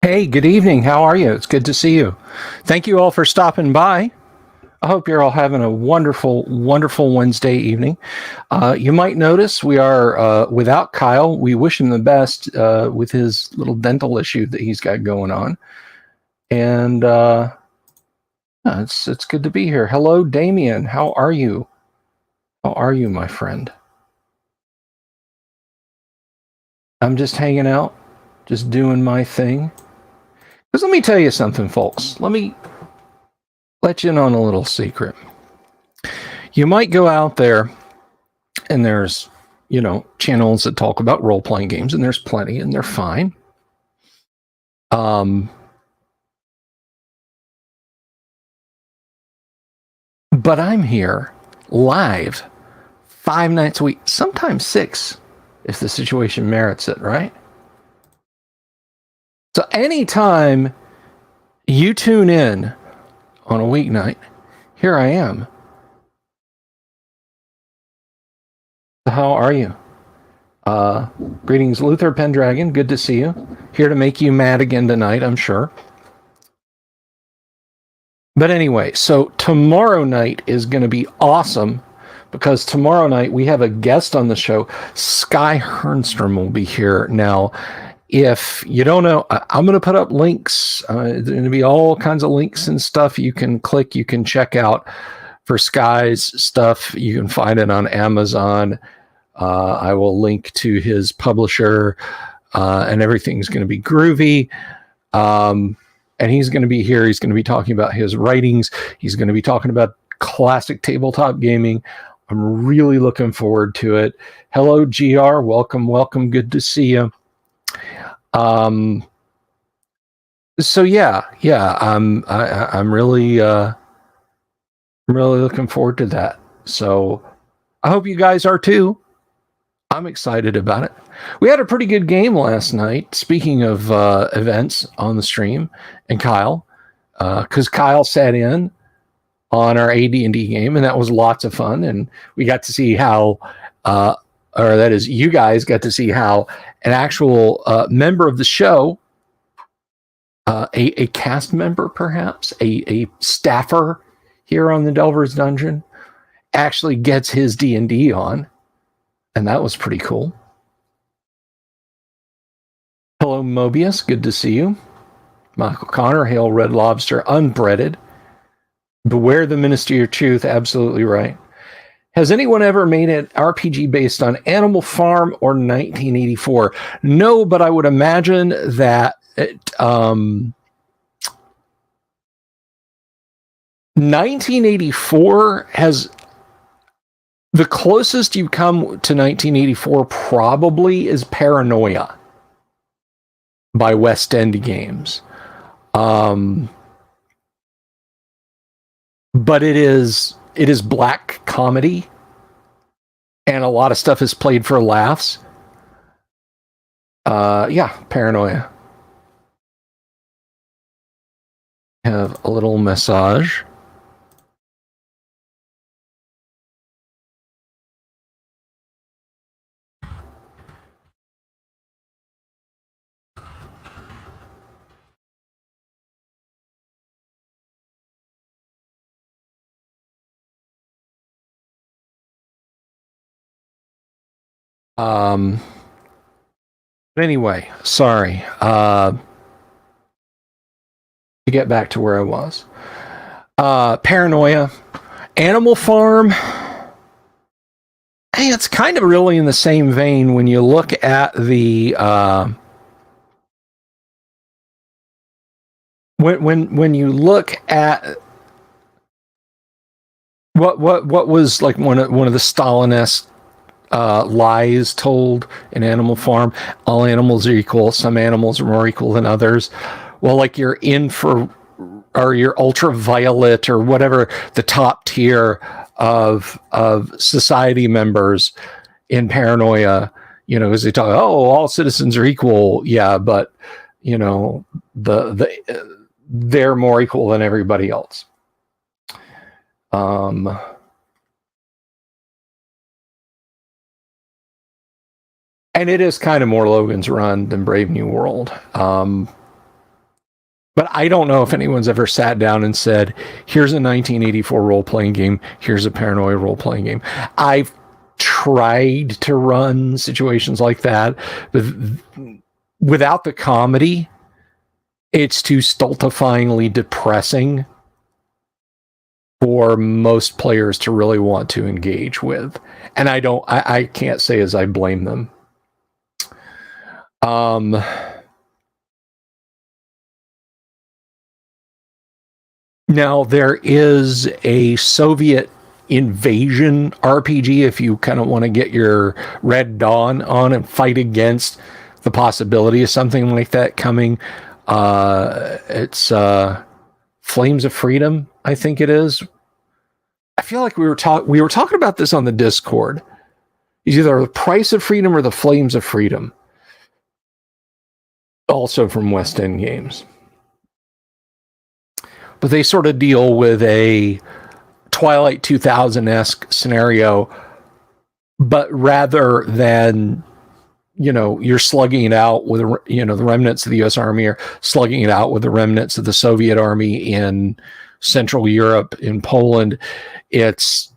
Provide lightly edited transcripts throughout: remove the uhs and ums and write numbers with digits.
Hey, good evening. How are you? It's good to see you. Thank you all for stopping by. I hope you're all having a wonderful, wonderful Wednesday evening. You might notice we are without Kyle. We wish him the best with his little dental issue that he's got going on. And it's good to be here. Hello, Damien. How are you? How are you, my friend? I'm just hanging out, just doing my thing. Because let me tell you something, folks. Let me let you in on a little secret. You might go out there and there's, channels that talk about role-playing games, and there's plenty, and they're fine. But I'm here live 5 nights a week, sometimes 6, if the situation merits it, right? So anytime you tune in on a weeknight, here I am. How are you? Greetings, Luther Pendragon. Good to see you. Here to make you mad again tonight, I'm sure. But anyway, so tomorrow night is going to be awesome because tomorrow night we have a guest on the show. Sky Hernstrom will be here. Now, if you don't know, I'm going to put up links. There's going to be all kinds of links and stuff you can click, you can check out for Sky's stuff. You can find it on Amazon. I will link to his publisher, and everything's going to be groovy. And he's going to be here. He's going to be talking about his writings. He's going to be talking about classic tabletop gaming. I'm really looking forward to it. Hello, GR. Welcome. Good to see you. So yeah. I'm really looking forward to that. So I hope you guys are too. I'm excited about it. We had a pretty good game last night. Speaking of events on the stream, and Kyle, because Kyle sat in on our AD&D game, and that was lots of fun. And we got to see how, or that is, you guys got to see how an actual member of the show, a cast member, perhaps a staffer here on the Delver's Dungeon, actually gets his D&D on. And that was pretty cool. Hello, Mobius. Good to see you. Michael Connor, hail Red Lobster, unbreaded. Beware the Ministry of Truth, absolutely right. Has anyone ever made an RPG based on Animal Farm or 1984? No, but I would imagine that 1984 has... The closest you come to 1984 probably is Paranoia by West End Games. But it is black comedy, and a lot of stuff is played for laughs. Paranoia. Have a little massage. But anyway, sorry. To get back to where I was. Paranoia. Animal Farm. Hey, it's kind of really in the same vein when you look at the when you look at what was like one of the Stalinist lies told in Animal Farm. All animals are equal. Some animals are more equal than others. Well, like your or your ultraviolet or whatever, the top tier of society members in Paranoia, as they talk, all citizens are equal. Yeah, but they're more equal than everybody else. And it is kind of more Logan's Run than Brave New World. But I don't know if anyone's ever sat down and said, here's a 1984 role-playing game, here's a Paranoia role-playing game. I've tried to run situations like that, but without the comedy, it's too stultifyingly depressing for most players to really want to engage with. And I can't say as I blame them. Now, there is a Soviet invasion RPG if you kind of want to get your Red Dawn on and fight against the possibility of something like that coming. It's Flames of Freedom, I think it is. I feel like we were talking about this on the Discord. It's either the Price of Freedom or the Flames of Freedom. Also from West End Games. But they sort of deal with a Twilight 2000-esque scenario, but rather than, you're slugging it out with, the remnants of the U.S. Army are slugging it out with the remnants of the Soviet Army in Central Europe, in Poland. It's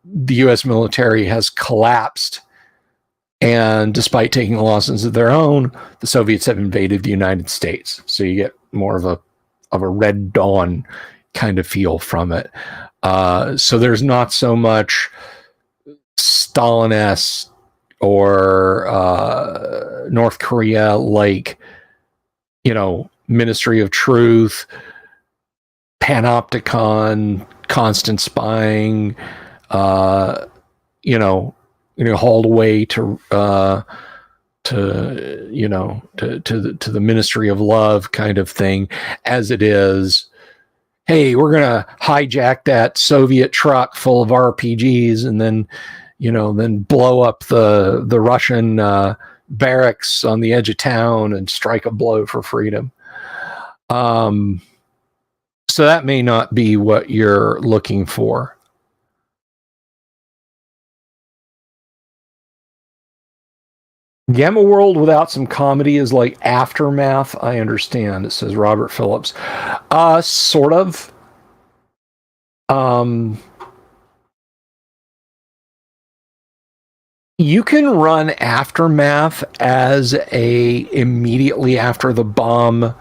the U.S. military has collapsed, and despite taking losses of their own, the Soviets have invaded the United States. So you get more of a Red Dawn kind of feel from it. So there's not so much Stalin-esque or North Korea like, Ministry of Truth, Panopticon, constant spying, hauled away to the Ministry of Love kind of thing, as it is, hey, we're gonna hijack that Soviet truck full of RPGs and then blow up the Russian barracks on the edge of town and strike a blow for freedom. So that may not be what you're looking for. Gamma World without some comedy is like Aftermath. I understand, it says Robert Phillips. Sort of. You can run Aftermath as a immediately after the bomb.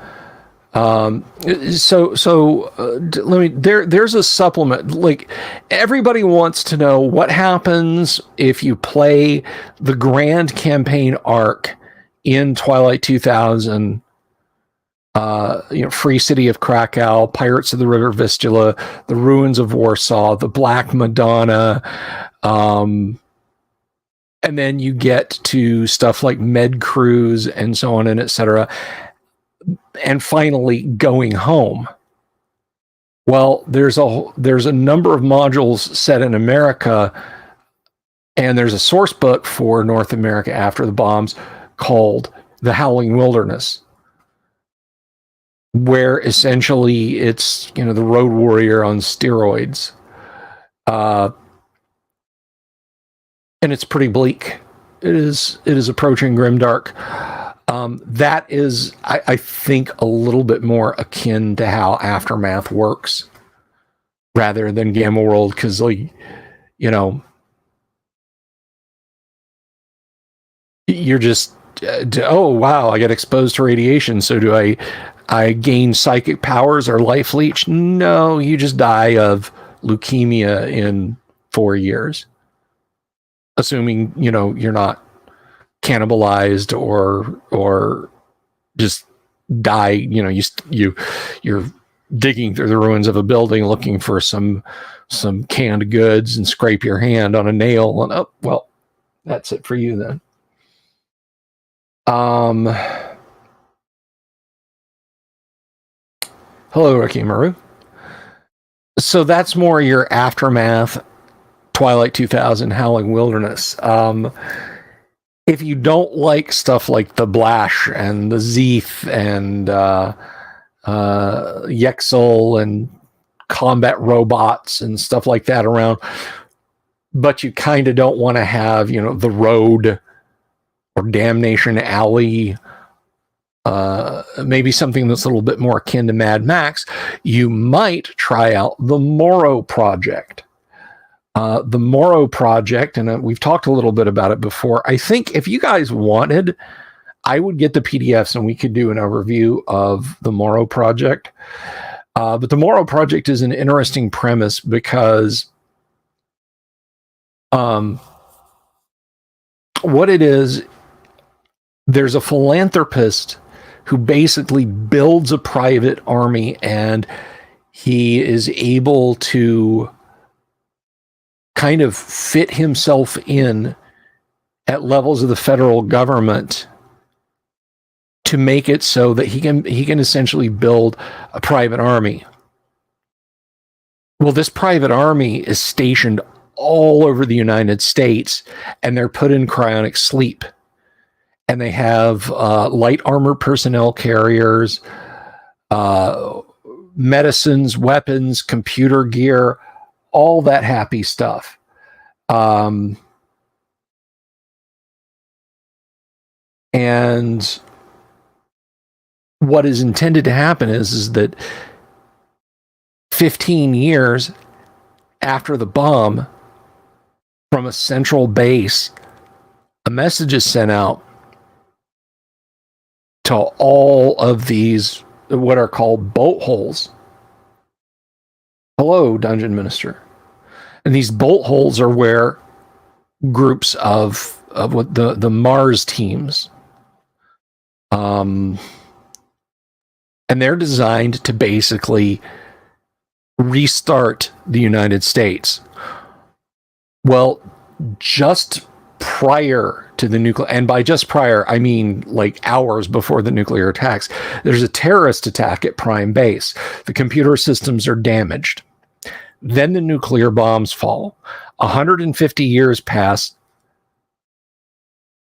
There's a supplement. Like, everybody wants to know what happens if you play the grand campaign arc in Twilight 2000, Free City of Krakow, Pirates of the River Vistula, the Ruins of Warsaw, the Black Madonna, and then you get to stuff like Med Cruise and so on and etc. And finally going home. Well, there's a number of modules set in America, and there's a source book for North America after the bombs called The Howling Wilderness, where essentially it's, the Road Warrior on steroids. And it's pretty bleak. It is approaching grimdark. That is, I think, a little bit more akin to how Aftermath works rather than Gamma World, because, you're just, oh, wow, I get exposed to radiation, so do I gain psychic powers or life leech? No, you just die of leukemia in 4 years. Assuming, you're not cannibalized or just die, you're digging through the ruins of a building looking for some canned goods and scrape your hand on a nail and well, that's it for you then. Hello, Ricky Maru. So that's more your Aftermath, Twilight 2000, Howling Wilderness. If you don't like stuff like the Blash and the Zeeth and Yexel and combat robots and stuff like that around, but you kind of don't want to have, the Road or Damnation Alley maybe something that's a little bit more akin to Mad Max, you might try out the Morrow Project. The Morrow Project, and we've talked a little bit about it before. I think if you guys wanted, I would get the PDFs and we could do an overview of the Morrow Project. But the Morrow Project is an interesting premise because what it is, there's a philanthropist who basically builds a private army, and he is able to kind of fit himself in at levels of the federal government to make it so that he can essentially build a private army. Well, this private army is stationed all over the United States, and they're put in cryonic sleep. And they have light armor personnel carriers, medicines, weapons, computer gear, all that happy stuff. And what is intended to happen is that 15 years after the bomb, from a central base, a message is sent out to all of these, what are called bolt holes. Hello, Dungeon Minister. And these bolt holes are where groups of what the Mars teams, and they're designed to basically restart the United States. Well, just prior to the nuclear, and by just prior, I mean like hours before the nuclear attacks, there's a terrorist attack at Prime Base. The computer systems are damaged. Then the nuclear bombs fall. 150 years pass.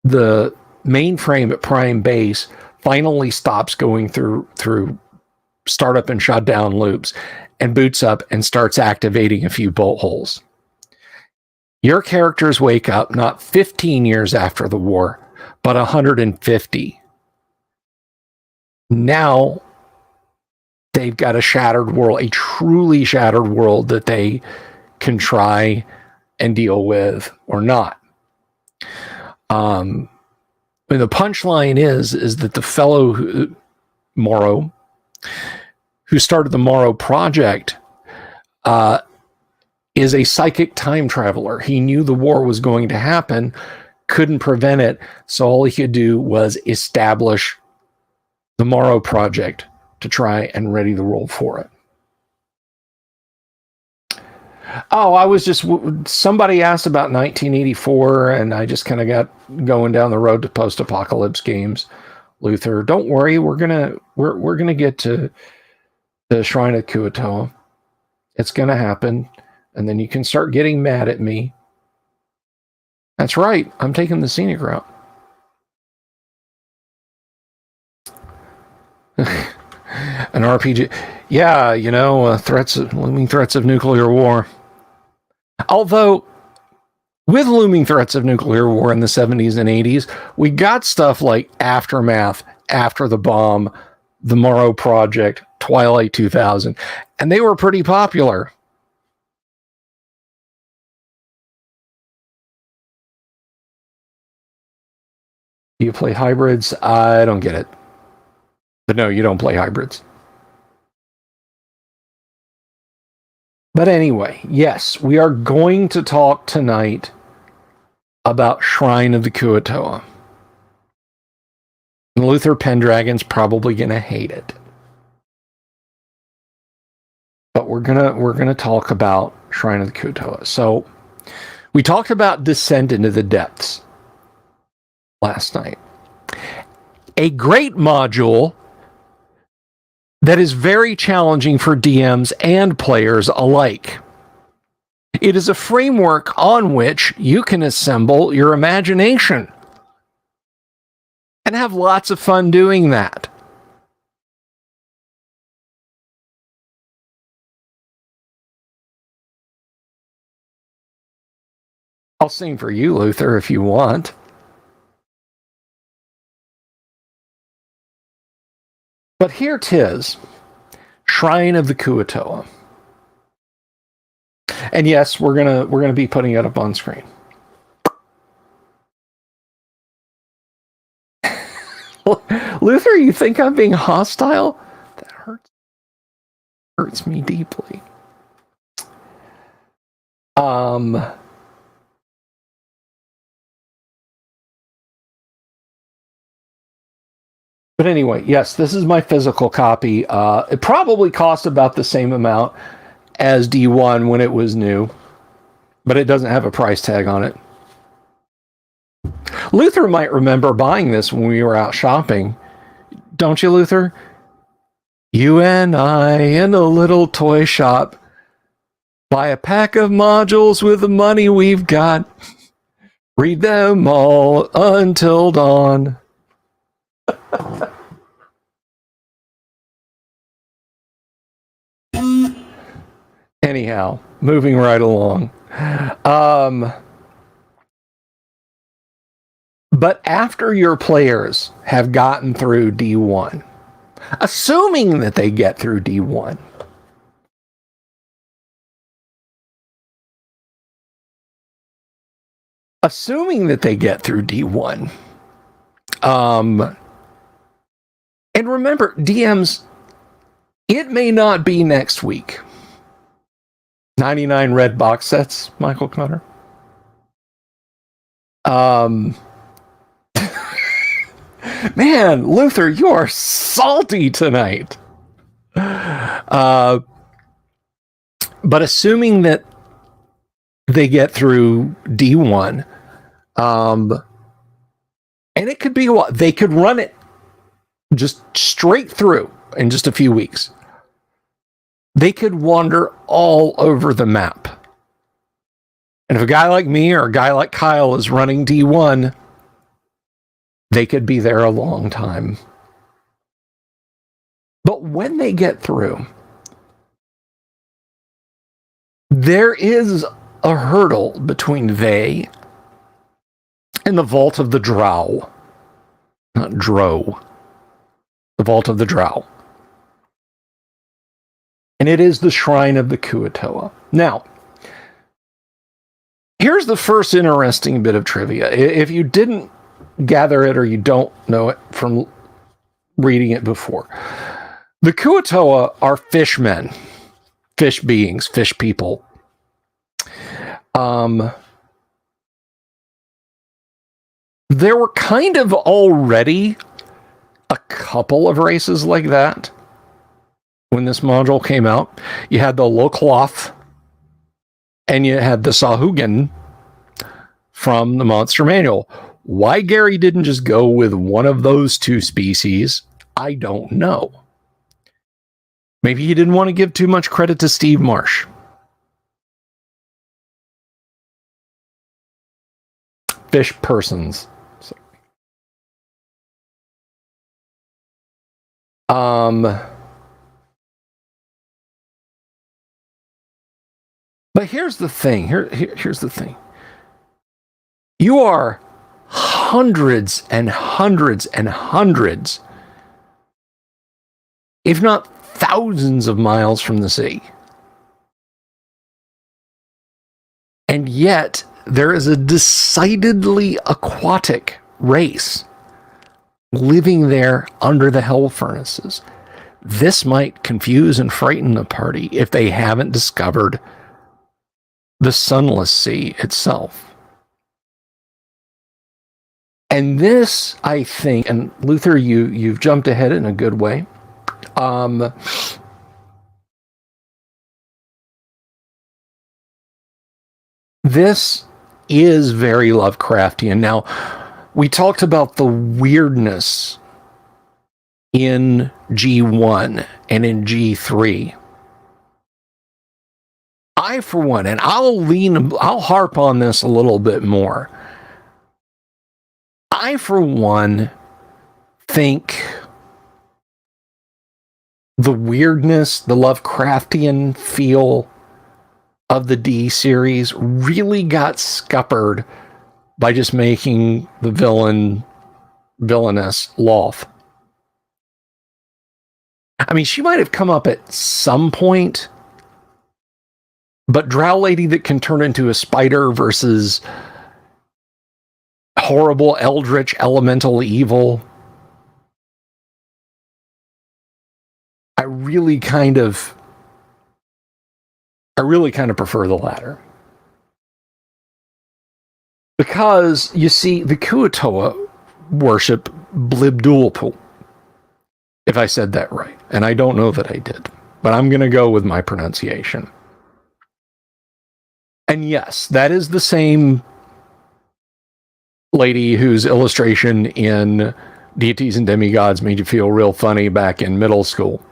The mainframe at Prime Base finally stops going through startup and shutdown loops and boots up and starts activating a few bolt holes. Your characters wake up not 15 years after the war, but 150. Now they've got a shattered world, a truly shattered world that they can try and deal with or not. And the punchline is that the fellow Morrow, who started the Morrow Project, is a psychic time traveler. He knew the war was going to happen, couldn't prevent it, so all he could do was establish the Morrow Project to try and ready the world for it. Oh, somebody asked about 1984, and I just kind of got going down the road to post-apocalypse games. Luther, don't worry, we're gonna get to the Shrine of Kuatoa. It's gonna happen. And then you can start getting mad at me. That's right. I'm taking the scenic route. An RPG. Yeah, looming threats of nuclear war. Although, with looming threats of nuclear war in the 70s and 80s, we got stuff like Aftermath, After the Bomb, the Morrow Project, Twilight 2000, and they were pretty popular. Do you play hybrids? I don't get it. But no, you don't play hybrids. But anyway, yes, we are going to talk tonight about Shrine of the Kuatoa. And Luther Pendragon's probably going to hate it. But we're gonna talk about Shrine of the Kuatoa. So we talked about Descent into the Depths last night. A great module that is very challenging for DMs and players alike. It is a framework on which you can assemble your imagination and have lots of fun doing that. I'll sing for you, Luther, if you want. But here 'tis, Shrine of the Kuatoa. And yes, we're gonna be putting it up on screen. Luther, you think I'm being hostile? That hurts me deeply. But anyway, yes, this is my physical copy. It probably cost about the same amount as D1 when it was new, but it doesn't have a price tag on it. Luther might remember buying this when we were out shopping. Don't you, Luther? You and I in a little toy shop. Buy a pack of modules with the money we've got. Read them all until dawn. Anyhow, moving right along. But after your players have gotten through D1, assuming that they get through D1, and remember, DMs, it may not be next week. 99 red box sets, Michael Cutter. Man, Luther, you are salty tonight. But assuming that they get through D1, and it could be a while, they could run it just straight through in just a few weeks. They could wander all over the map. And if a guy like me or a guy like Kyle is running D1, they could be there a long time. But when they get through, there is a hurdle between they and the Vault of the Drow. Not Drow. The Vault of the Drow. And it is the Shrine of the Kuatoa. Now, here's the first interesting bit of trivia. If you didn't gather it or you don't know it from reading it before, the Kuatoa are fishmen, fish beings, fish people. There were kind of already a couple of races like that when this module came out. You had the Lokloth and you had the Sahuagin from the Monster Manual. Why Gary didn't just go with one of those two species, I don't know. Maybe he didn't want to give too much credit to Steve Marsh. Fish persons. But here's the thing. Here's the thing. You are hundreds and hundreds and hundreds, if not thousands of miles from the sea. And yet, there is a decidedly aquatic race living there under the hell furnaces. This might confuse and frighten the party if they haven't discovered the Sunless Sea itself. And this, I think, and Luther, you've jumped ahead in a good way. This is very Lovecraftian. Now, we talked about the weirdness in G1 and in G3. I, for one, and I'll harp on this a little bit more. I, for one, think the weirdness, the Lovecraftian feel of the D series really got scuppered by just making the villainess Loth. I mean, she might have come up at some point, but Drow Lady that can turn into a spider versus horrible eldritch elemental evil. I really kind of prefer the latter. Because, you see, the Kuatoa worship Blibdoolpool, if I said that right. And I don't know that I did, but I'm going to go with my pronunciation. And yes, that is the same lady whose illustration in Deities and Demigods made you feel real funny back in middle school.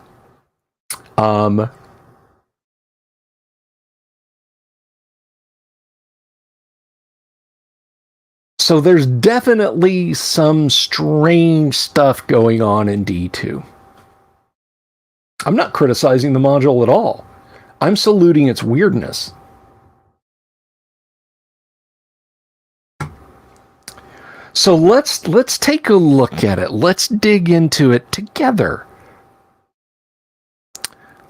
So there's definitely some strange stuff going on in D2. I'm not criticizing the module at all. I'm saluting its weirdness. So let's take a look at it. Let's dig into it together.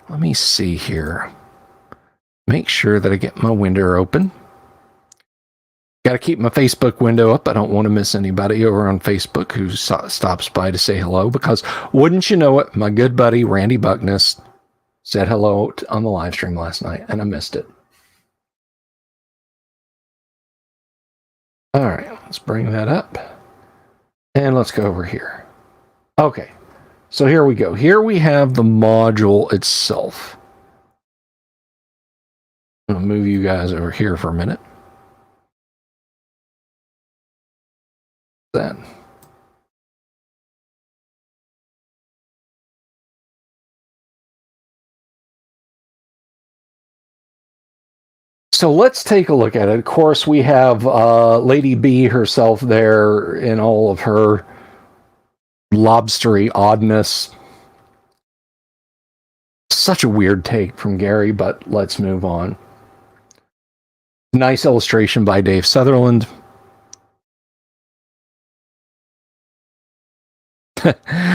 Let me see here. Make sure that I get my window open. Got to keep my Facebook window up. I don't want to miss anybody over on Facebook who stops by to say hello, because wouldn't you know it, my good buddy Randy Buckness said hello on the live stream last night, and I missed it. All right, let's bring that up. And let's go over here. Okay, so here we go. Here we have the module itself. I'm going to move you guys over here for a minute. Then. So let's take a look at it. Of course, we have Lady B herself there in all of her lobstery oddness. Such a weird take from Gary, but let's move on. Nice illustration by Dave Sutherland.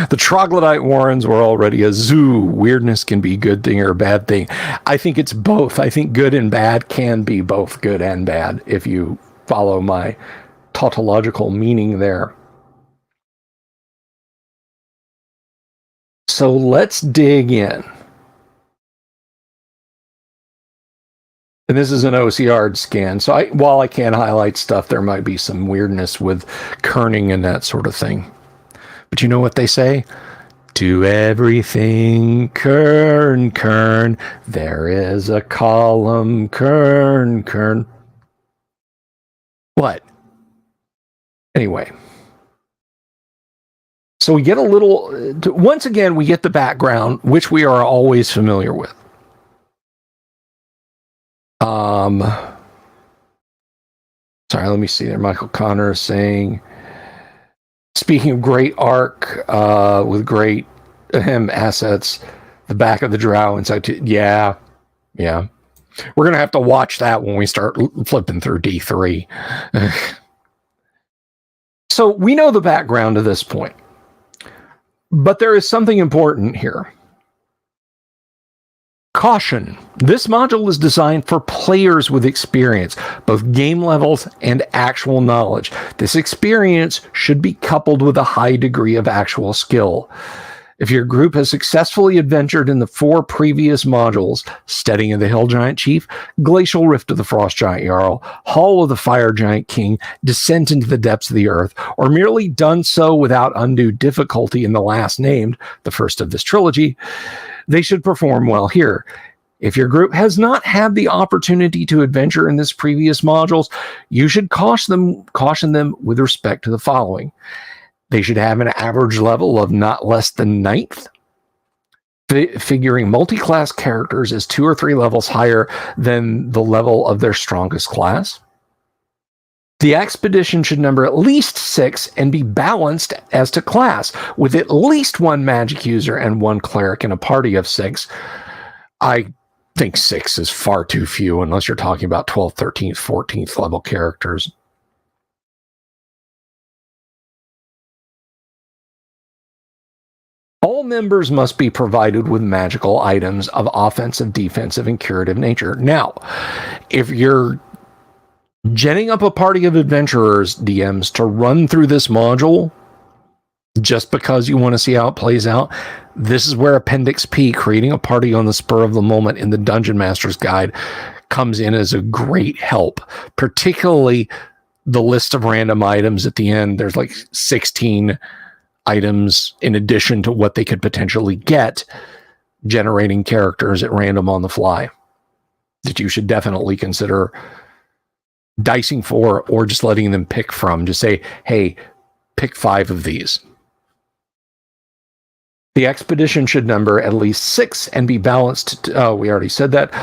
The troglodyte Warrens were already a zoo. Weirdness can be a good thing or a bad thing. I think it's both. I think good and bad can be both good and bad, if you follow my tautological meaning there. So let's dig in. And this is an OCR scan. So while I can't highlight stuff, there might be some weirdness with kerning and that sort of thing. But you know what they say? To everything, kern, kern. There is a column, kern, kern. What? Anyway. So we get a little... Once again, we get the background, which we are always familiar with. Sorry, let me see there. Michael Connor is saying... Speaking of great arc with great assets, the back of the drow inside. Yeah. We're going to have to watch that when we start flipping through D3. So we know the background to this point. But there is something important here. Caution. This module is designed for players with experience, both game levels and actual knowledge. This experience should be coupled with a high degree of actual skill. If your group has successfully adventured in the 4 previous modules, Steading of the Hill Giant Chief, Glacial Rift of the Frost Giant Jarl, Hall of the Fire Giant King, Descent into the Depths of the Earth, or merely done so without undue difficulty in the last named, the first of this trilogy, they should perform well here. If your group has not had the opportunity to adventure in this previous modules, you should caution them with respect to the following. They should have an average level of not less than 9th, figuring multi-class characters as 2 or 3 levels higher than the level of their strongest class. The expedition should number at least 6 and be balanced as to class, with at least 1 magic user and 1 cleric in a party of 6. I think 6 is far too few unless you're talking about 12th, 13th, 14th level characters. All members must be provided with magical items of offensive, defensive, and curative nature. Now, if you're genning up a party of adventurers, DMs, to run through this module just because you want to see how it plays out, this is where Appendix P, creating a party on the spur of the moment in the Dungeon Master's Guide, comes in as a great help, particularly the list of random items at the end. There's like 16 items in addition to what they could potentially get, generating characters at random on the fly that you should definitely consider dicing for, or just letting them pick from. Just say, hey, pick 5 of these. The expedition should number at least 6 and be balanced. We already said that.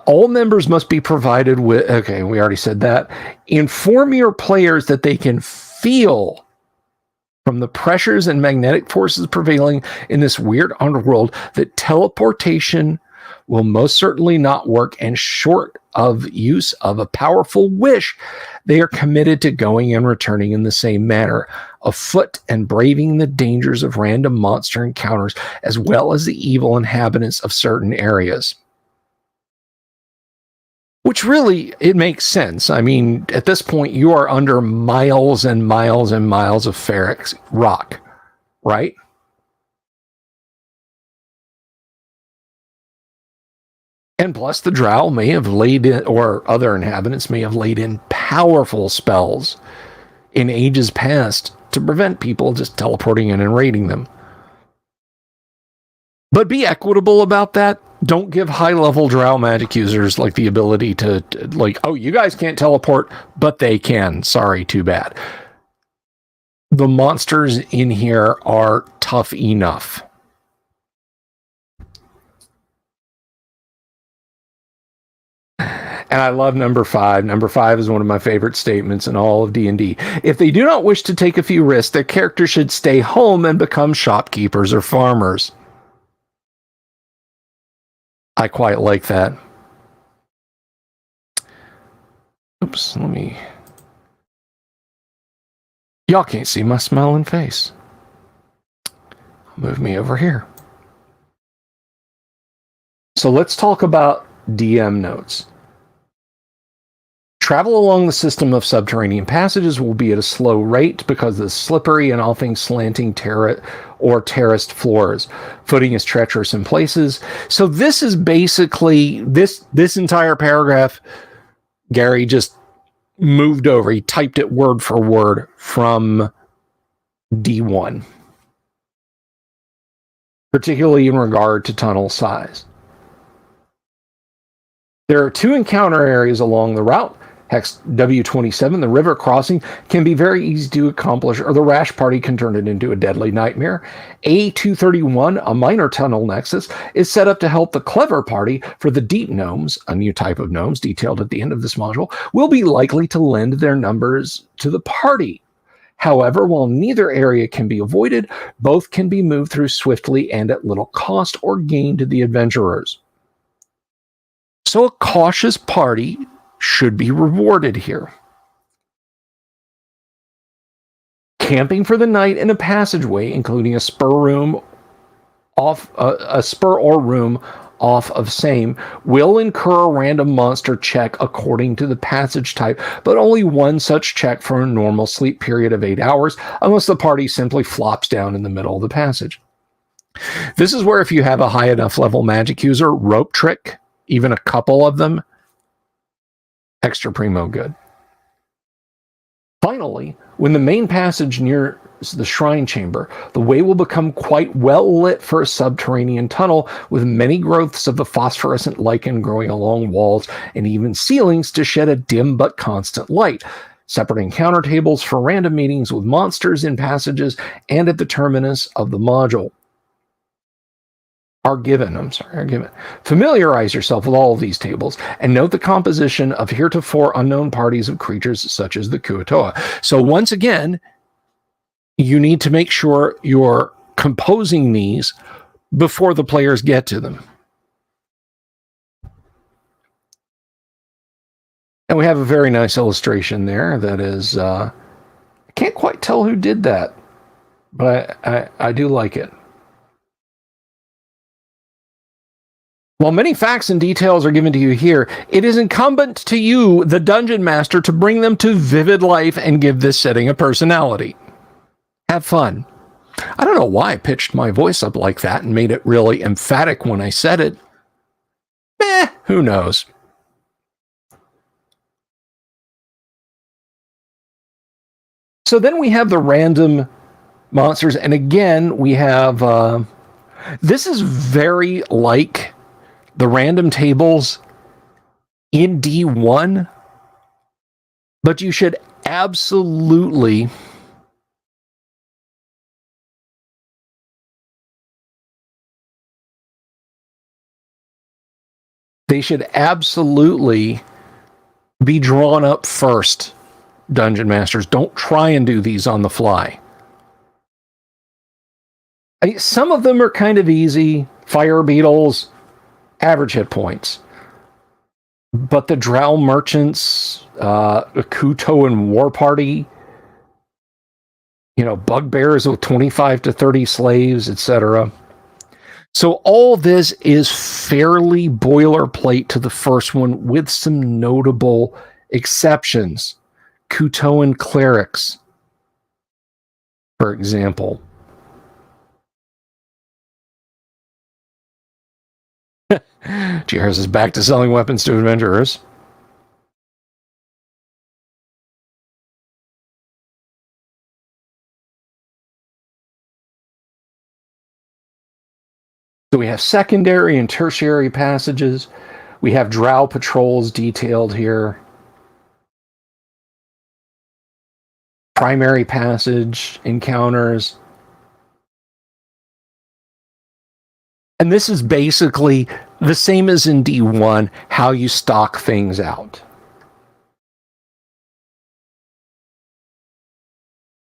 All members must be provided with... Okay, we already said that. Inform your players that they can feel from the pressures and magnetic forces prevailing in this weird underworld that teleportation will most certainly not work, and short of use of a powerful wish, they are committed to going and returning in the same manner, afoot and braving the dangers of random monster encounters, as well as the evil inhabitants of certain areas. Which really, it makes sense. I mean, at this point, you are under miles and miles and miles of ferric rock, right? And plus, the drow may have laid in, or other inhabitants may have laid in powerful spells in ages past to prevent people just teleporting in and raiding them. But be equitable about that. Don't give high-level drow magic users like the ability to, like, oh, you guys can't teleport, but they can. Sorry, too bad. The monsters in here are tough enough. And I love number 5. Number 5 is one of my favorite statements in all of D&D. If they do not wish to take a few risks, their characters should stay home and become shopkeepers or farmers. I quite like that. Oops, let me... Y'all can't see my smiling face. Move me over here. So let's talk about DM notes. Travel along the system of subterranean passages will be at a slow rate because of the slippery and often slanting terraced floors. Footing is treacherous in places. So this is basically, this entire paragraph, Gary just moved over. He typed it word for word from D1, particularly in regard to tunnel size. There are 2 encounter areas along the route. Hex W27, the river crossing, can be very easy to accomplish, or the rash party can turn it into a deadly nightmare. A231, a minor tunnel nexus, is set up to help the clever party, for the deep gnomes, a new type of gnomes detailed at the end of this module, will be likely to lend their numbers to the party. However, while neither area can be avoided, both can be moved through swiftly and at little cost or gain to the adventurers. So a cautious party should be rewarded here. Camping for the night in a passageway, including a spur or room off of same, will incur a random monster check according to the passage type, but only one such check for a normal sleep period of 8 hours, unless the party simply flops down in the middle of the passage. This is where, if you have a high enough level magic user, rope trick, even a couple of them, extra primo good. Finally, when the main passage nears the shrine chamber, the way will become quite well lit for a subterranean tunnel, with many growths of the phosphorescent lichen growing along walls and even ceilings to shed a dim but constant light. Separate encounter tables for random meetings with monsters in passages and at the terminus of the module are given. Familiarize yourself with all of these tables and note the composition of heretofore unknown parties of creatures such as the Kuatoa. So once again, you need to make sure you're composing these before the players get to them. And we have a very nice illustration there that is, I can't quite tell who did that, but I do like it. While many facts and details are given to you here, it is incumbent to you, the Dungeon Master, to bring them to vivid life and give this setting a personality. Have fun. I don't know why I pitched my voice up like that and made it really emphatic when I said it. Who knows? So then we have the random monsters, and again, we have... this is very like the random tables in D1, but you should absolutely... They should absolutely be drawn up first, Dungeon Masters. Don't try and do these on the fly. Some of them are kind of easy. Fire beetles, average hit points. But the Drow Merchants, Kuatoa and War Party, bugbears with 25 to 30 slaves, etc. So all this is fairly boilerplate to the first one, with some notable exceptions. Kuatoan clerics, for example. Jairus is back to selling weapons to adventurers. So we have secondary and tertiary passages. We have drow patrols detailed here. Primary passage encounters. And this is basically the same as in D1, how you stock things out.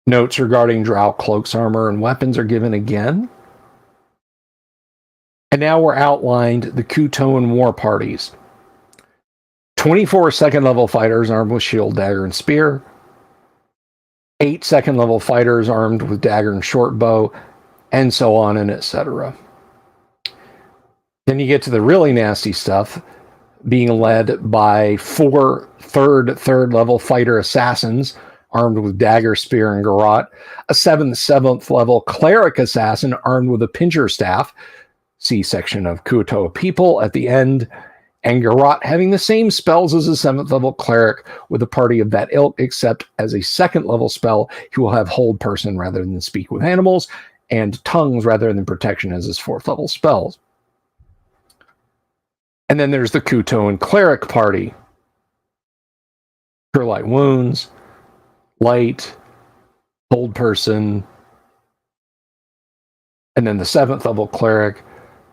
Notes regarding drow cloaks, armor, and weapons are given again. And now we're outlined the Kuatoan war parties. 24 second level fighters armed with shield, dagger, and spear. 8 second level fighters armed with dagger and short bow, and so on and etc. Then you get to the really nasty stuff, being led by 4 third level fighter assassins armed with dagger, spear, and garrote. A 7th level cleric assassin armed with a pincher staff. See section of Kuatoa people at the end, and garrote having the same spells as a 7th level cleric with a party of that ilk, except as a 2nd level spell, he will have hold person rather than speak with animals, and tongues rather than protection as his 4th level spells. And then there's the Kuatoan cleric party. Cure light wounds, light, hold person, and then the 7th level cleric.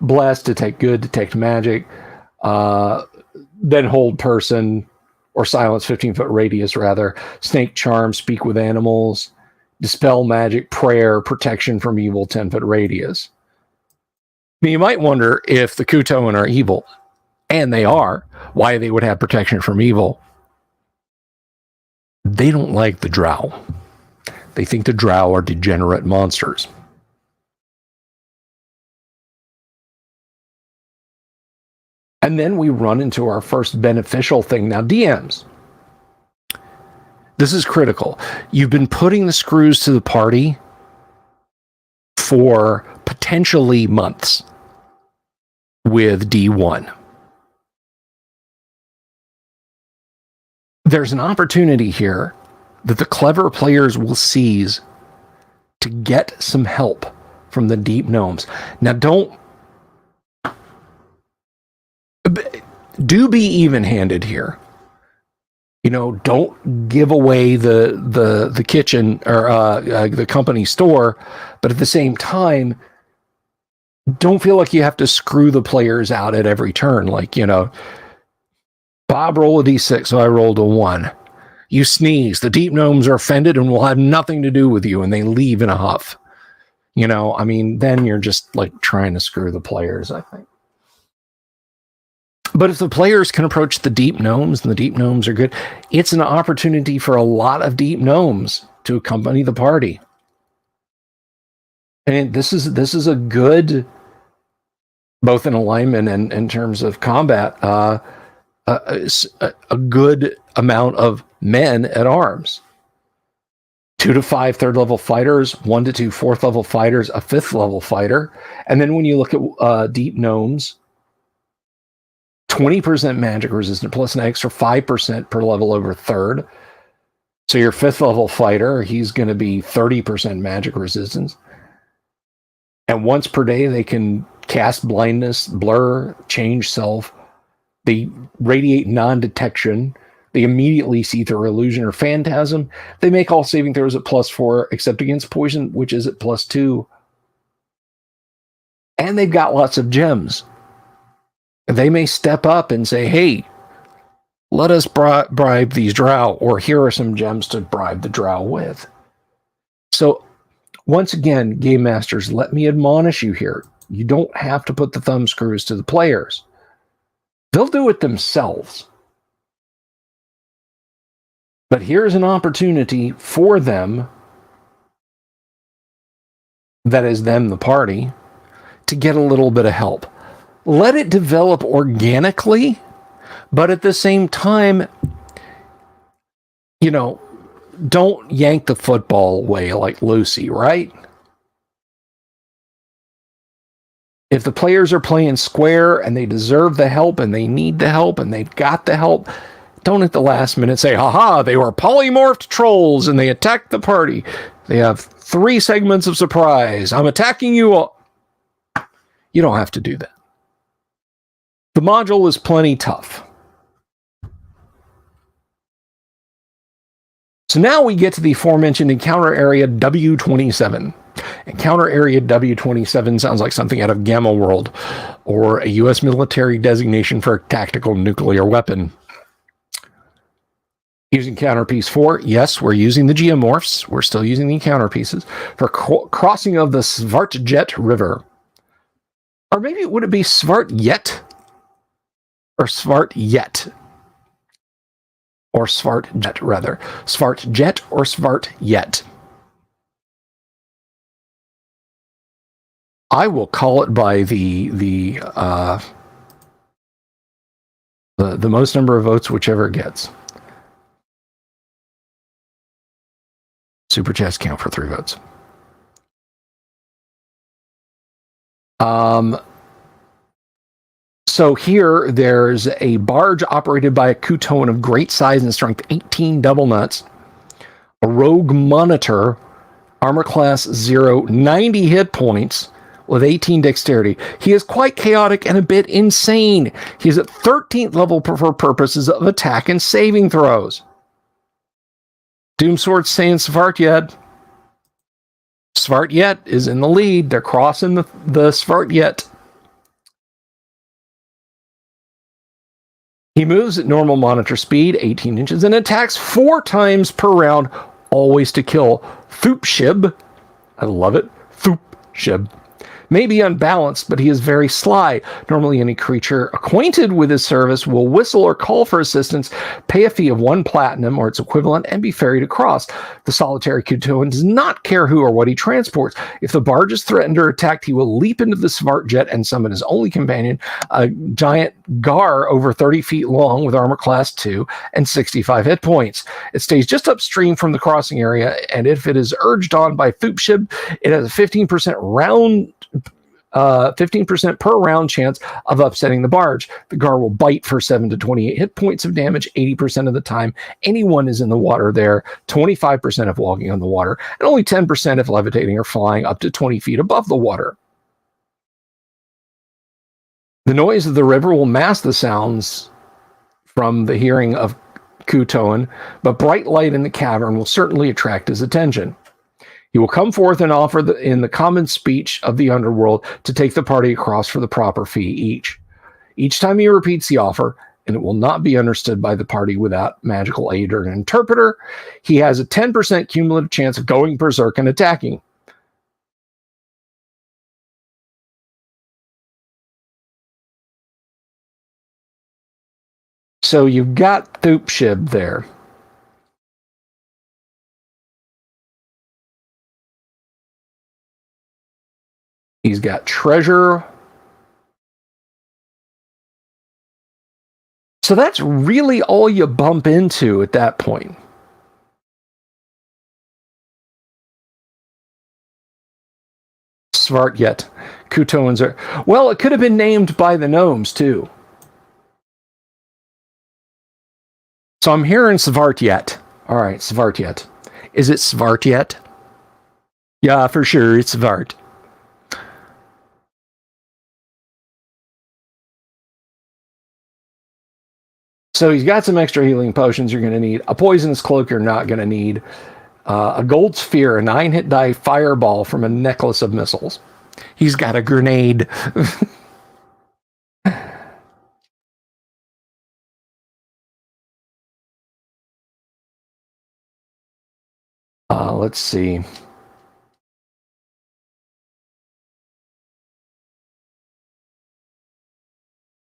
Bless, detect good, detect magic, then hold person, or silence 15-foot radius rather, snake charm, speak with animals, dispel magic, prayer, protection from evil, 10-foot radius. Now, you might wonder if the Kuatoan are evil, and they are, why they would have protection from evil. They don't like the drow. They think the drow are degenerate monsters. And then we run into our first beneficial thing. Now, DMs, this is critical. You've been putting the screws to the party for potentially months with D1. There's an opportunity here that the clever players will seize to get some help from the deep gnomes. Now, do be even-handed here. Don't give away the kitchen or the company store, but at the same time, don't feel like you have to screw the players out at every turn. Like, Bob, roll a d6, so I rolled a 1. You sneeze, the deep gnomes are offended and will have nothing to do with you, and they leave in a huff. Then you're just like trying to screw the players, I think. But if the players can approach the deep gnomes, and the deep gnomes are good, it's an opportunity for a lot of deep gnomes to accompany the party. And this is a good both in alignment and in terms of combat, a good amount of men at arms. 2 to 5 third level fighters, 1 to 2 fourth level fighters, a 5th level fighter. And then when you look at deep gnomes, 20% magic resistant plus an extra 5% per level over third. So your 5th level fighter, he's going to be 30% magic resistance. And once per day, they can cast blindness, blur, change self. They radiate non-detection. They immediately see through illusion or phantasm. They make all saving throws at +4, except against poison, which is at +2. And they've got lots of gems. They may step up and say, hey, let us bribe these drow, or here are some gems to bribe the drow with. So, once again, Game Masters, let me admonish you here. You don't have to put the thumb screws to the players. They'll do it themselves. But here's an opportunity for them, that is them, the party, to get a little bit of help. Let it develop organically, but at the same time, don't yank the football away like Lucy, right? If the players are playing square and they deserve the help and they need the help and they've got the help, don't at the last minute say, haha, they were polymorphed trolls and they attacked the party. They have 3 segments of surprise. I'm attacking you all. You don't have to do that. The module is plenty tough. So now we get to the aforementioned Encounter Area W27. Encounter Area W27 sounds like something out of Gamma World, or a U.S. military designation for a tactical nuclear weapon. Using Counterpiece 4, yes, we're using the geomorphs. We're still using the counterpieces for crossing of the Svartjet River. Or maybe would it be Svartjet? Or Svartjet? Or Svartjet, rather. Svartjet or Svartjet. I will call it by the most number of votes, whichever it gets. Super chats count for 3 votes. So here, there's a barge operated by a Kuatoan of great size and strength, 18 double nuts, a rogue monitor, armor class 0, 90 hit points, with 18 dexterity. He is quite chaotic and a bit insane. He is at 13th level for purposes of attack and saving throws. Doomsword saying Svartjet. Svartjet is in the lead. They're crossing the Svartjet. He moves at normal monitor speed, 18 inches, and attacks 4 times per round, always to kill. Thoopshib, I love it, Thoopshib, may be unbalanced, but he is very sly. Normally, any creature acquainted with his service will whistle or call for assistance, pay a fee of 1 platinum or its equivalent, and be ferried across. The solitary Kuatoan does not care who or what he transports. If the barge is threatened or attacked, he will leap into the Svartjet and summon his only companion, a giant gar over 30 feet long with armor class 2 and 65 hit points. It stays just upstream from the crossing area, and if it is urged on by Thoopshib, it has a 15% per round chance of upsetting the barge. The gar will bite for 7 to 28 hit points of damage 80% of the time anyone is in the water there, 25% if walking on the water, and only 10% if levitating or flying up to 20 feet above the water. The noise of the river will mask the sounds from the hearing of Kuatoan, but bright light in the cavern will certainly attract his attention. He will come forth and offer in the common speech of the underworld to take the party across for the proper fee each. Each time he repeats the offer, and it will not be understood by the party without magical aid or an interpreter, he has a 10% cumulative chance of going berserk and attacking. So you've got Thoopshib there. He's got treasure So that's really all you bump into at that point. Svartyet. Kuatoans are... Well, it could have been named by the gnomes, too. So I'm hearing Svartyet. All right, Svartyet. Is it Svartyet? Yeah, for sure, it's Svart. So he's got some extra healing potions you're going to need. A poisonous cloak you're not going to need. A gold sphere, a 9-hit die fireball from a necklace of missiles. He's got a grenade. Let's see.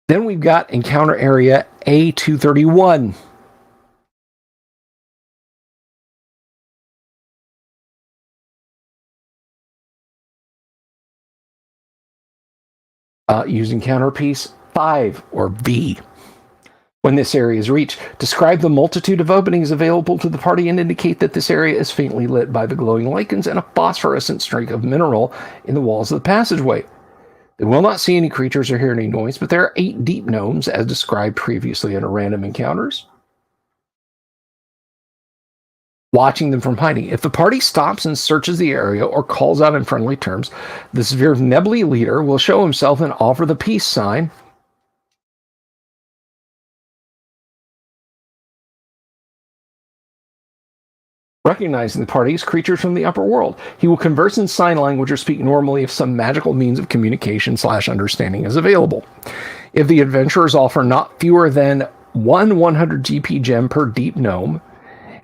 Then we've got encounter area A231. Use encounter piece 5 or V. When this area is reached, describe the multitude of openings available to the party and indicate that this area is faintly lit by the glowing lichens and a phosphorescent streak of mineral in the walls of the passageway. They will not see any creatures or hear any noise, but there are 8 deep gnomes, as described previously in random encounters, watching them from hiding. If the party stops and searches the area or calls out in friendly terms, the Svirfnebli leader will show himself and offer the peace sign. Recognizing the party as creatures from the upper world. He will converse in sign language or speak normally if some magical means of communication / understanding is available. If the adventurers offer not fewer than 100 GP gem per deep gnome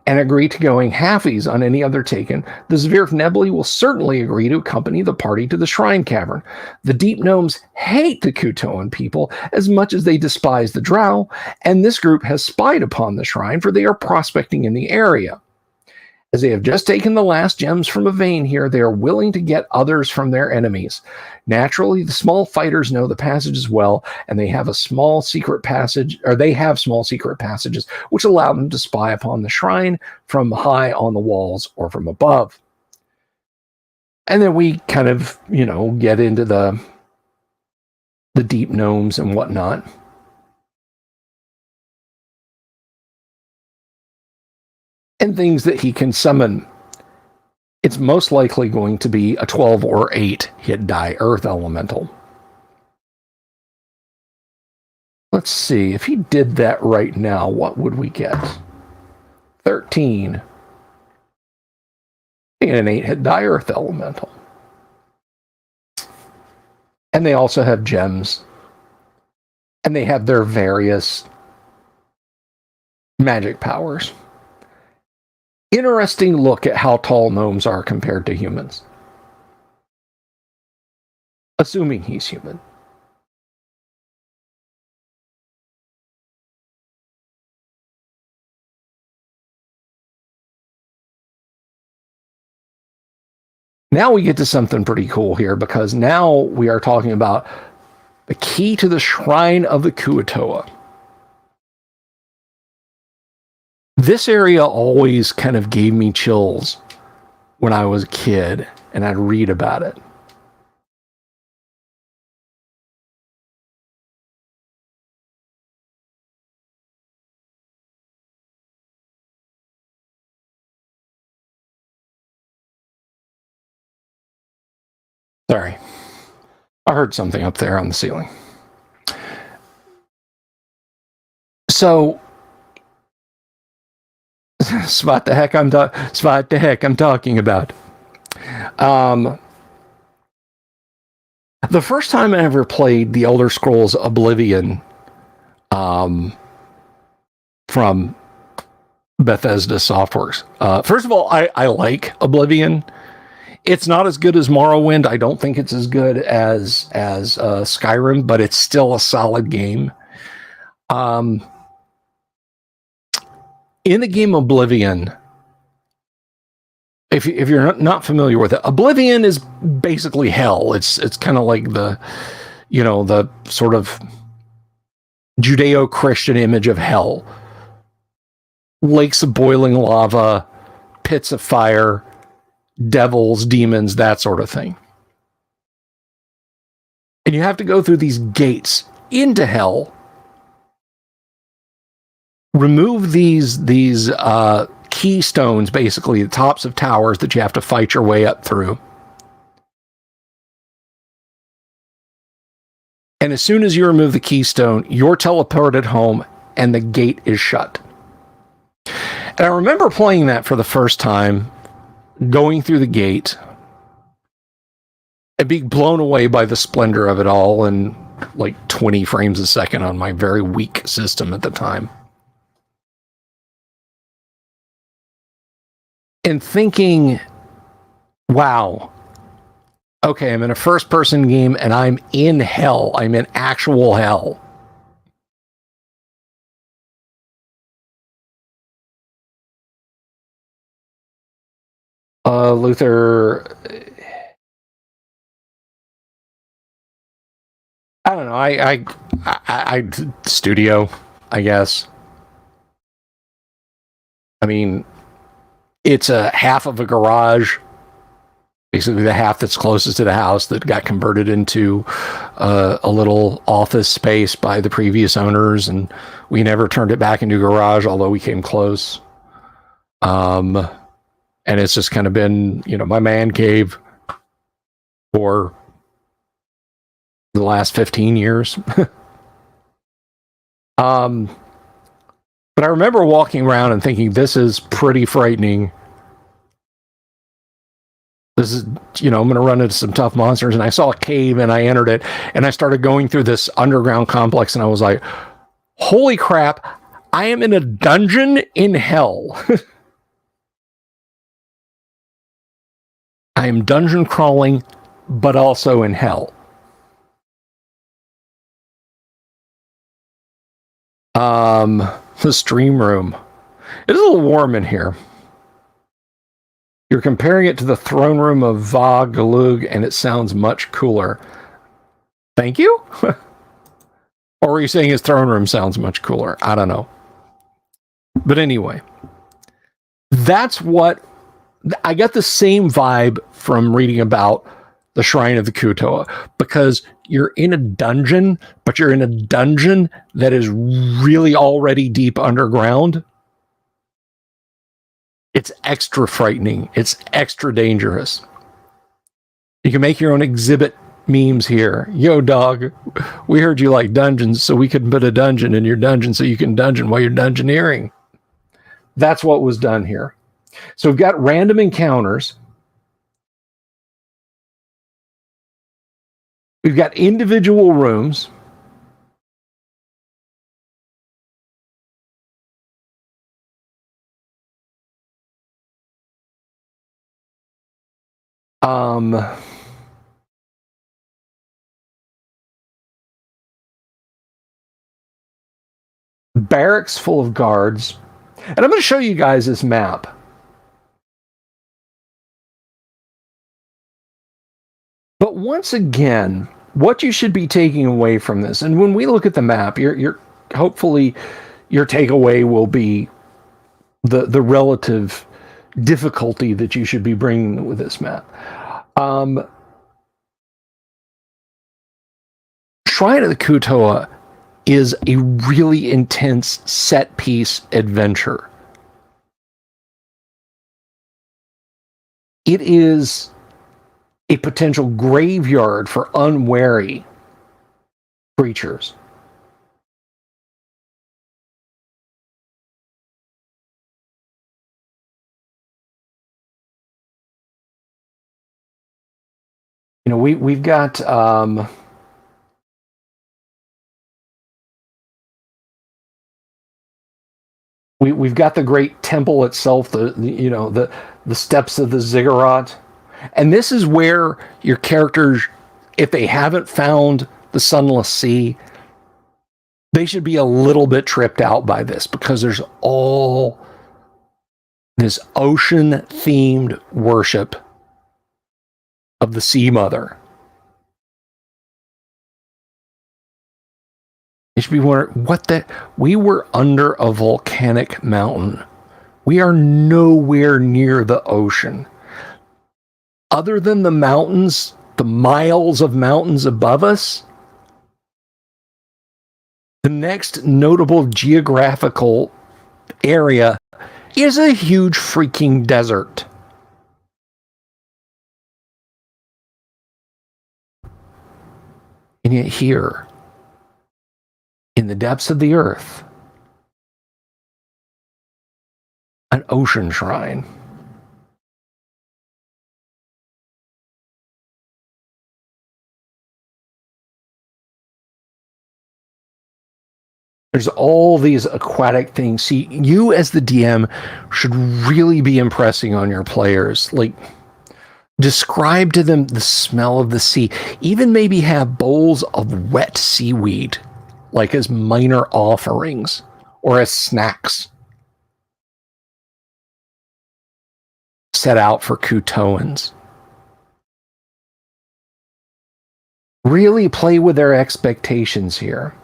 and agree to going halfies on any other taken, the Svirfnebli will certainly agree to accompany the party to the shrine cavern. The deep gnomes hate the Kuatoan people as much as they despise the drow, and this group has spied upon the shrine, for they are prospecting in the area. As they have just taken the last gems from a vein here, they are willing to get others from their enemies. Naturally, the small fighters know the passages well, and they have small secret passages, which allow them to spy upon the shrine from high on the walls or from above. And then we kind of, get into the deep gnomes and whatnot. And things that he can summon. It's most likely going to be a 12 or 8 hit die earth elemental. Let's see, if he did that right now, what would we get? 13. And an 8 hit die earth elemental. And they also have gems. And they have their various magic powers. Interesting look at how tall gnomes are compared to humans. Assuming he's human. Now we get to something pretty cool here, because now we are talking about the key to the shrine of the Kuatoa. This area always kind of gave me chills when I was a kid, and I'd read about it. Sorry. I heard something up there on the ceiling. So, spot the heck I'm talking about. The first time I ever played the Elder Scrolls Oblivion from Bethesda Softworks. First of all, I like Oblivion. It's not as good as Morrowind. I don't think it's as good as Skyrim, but it's still a solid game. In the game Oblivion, if you're not familiar with it, Oblivion is basically hell. It's kind of like the sort of Judeo-Christian image of hell. Lakes of boiling lava, pits of fire, devils, demons, that sort of thing. And you have to go through these gates into hell, remove these keystones, basically the tops of towers that you have to fight your way up through. And as soon as you remove the keystone, you're teleported home and the gate is shut. And I remember playing that for the first time, going through the gate, and being blown away by the splendor of it all in like 20 frames a second on my very weak system at the time. And thinking, wow, okay, I'm in a first-person game and I'm in hell. I'm in actual hell. Luther, I don't know. I studio, I guess. I mean, it's a half of a garage. Basically, the half that's closest to the house that got converted into a little office space by the previous owners, and we never turned it back into a garage, although we came close. And it's just kind of been, my man cave for the last 15 years. But I remember walking around and thinking, this is pretty frightening. This is, I'm going to run into some tough monsters. And I saw a cave and I entered it and I started going through this underground complex and I was like, holy crap, I am in a dungeon in hell. I am dungeon crawling, but also in hell. The stream room. It is a little warm in here. You're comparing it to the throne room of Va Galug, and it sounds much cooler. Thank you? Or were you saying his throne room sounds much cooler? I don't know. But anyway, that's what I got, the same vibe from reading about the Shrine of the Kuatoa, because you're in a dungeon, but you're in a dungeon that is really already deep underground. It's extra frightening. It's extra dangerous. You can make your own exhibit memes here. Yo, dog, we heard you like dungeons, so we could put a dungeon in your dungeon so you can dungeon while you're dungeoneering. That's what was done here. So we've got random encounters. We've got individual rooms. Barracks full of guards. And I'm going to show you guys this map. But once again, what you should be taking away from this, and when we look at the map, you're hopefully your takeaway will be the relative difficulty that you should be bringing with this map. Shrine of the Kuatoa is a really intense set piece adventure. It is a potential graveyard for unwary creatures. We've got we've got the great temple itself, the steps of the ziggurat. And this is where your characters, if they haven't found the Sunless Sea, they should be a little bit tripped out by this, because there's all this ocean-themed worship of the Sea Mother. You should be wondering what the. We were under a volcanic mountain. We are nowhere near the ocean. Other than the mountains, the miles of mountains above us, the next notable geographical area is a huge freaking desert. And yet here, in the depths of the earth, an ocean shrine. There's all these aquatic things. See, you as the DM should really be impressing on your players. Like, describe to them the smell of the sea. Even maybe have bowls of wet seaweed, like as minor offerings or as snacks set out for Kuatoans. Really play with their expectations here.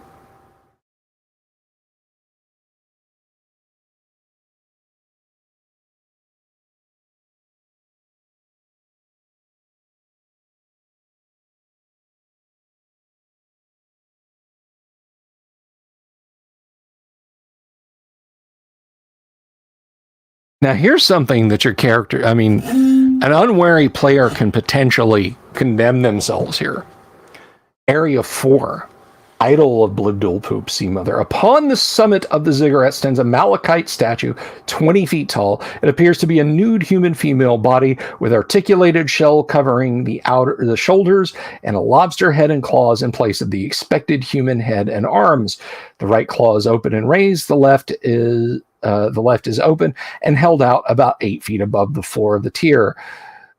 Now, here's something that your character, an unwary player can potentially condemn themselves here. Area 4, Idol of Blibdoolpoop, Sea Mother. Upon the summit of the ziggurat stands a malachite statue, 20 feet tall. It appears to be a nude human female body with articulated shell covering the shoulders and a lobster head and claws in place of the expected human head and arms. The right claw is open and raised. The left is open and held out about 8 feet above the floor of the tier.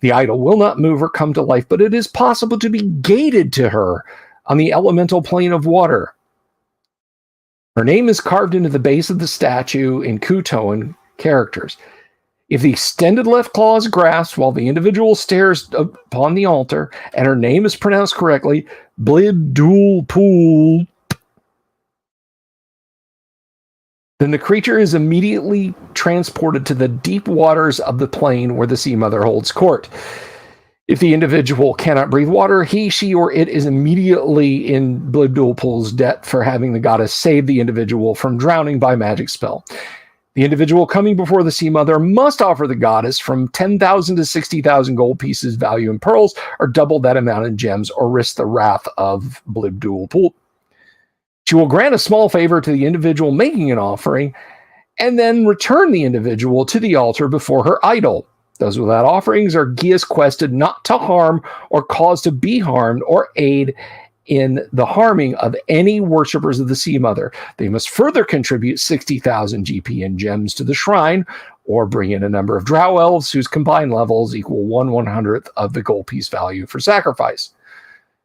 The idol will not move or come to life, but it is possible to be gated to her on the elemental plane of water. Her name is carved into the base of the statue in Kuatoan characters. If the extended left claw is grasped while the individual stares upon the altar, and her name is pronounced correctly, Blibdoolpoop, then the creature is immediately transported to the deep waters of the plane where the Sea Mother holds court. If the individual cannot breathe water, he, she, or it is immediately in Blibdoolpoop's debt for having the goddess save the individual from drowning by magic spell. The individual coming before the Sea Mother must offer the goddess from 10,000 to 60,000 gold pieces value in pearls, or double that amount in gems, or risk the wrath of Blibdoolpoop. She will grant a small favor to the individual making an offering, and then return the individual to the altar before her idol. Those without offerings are Gias quested not to harm or cause to be harmed or aid in the harming of any worshippers of the Sea Mother. They must further contribute 60,000 GP and gems to the shrine, or bring in a number of drow elves whose combined levels equal 1/100th of the gold piece value for sacrifice.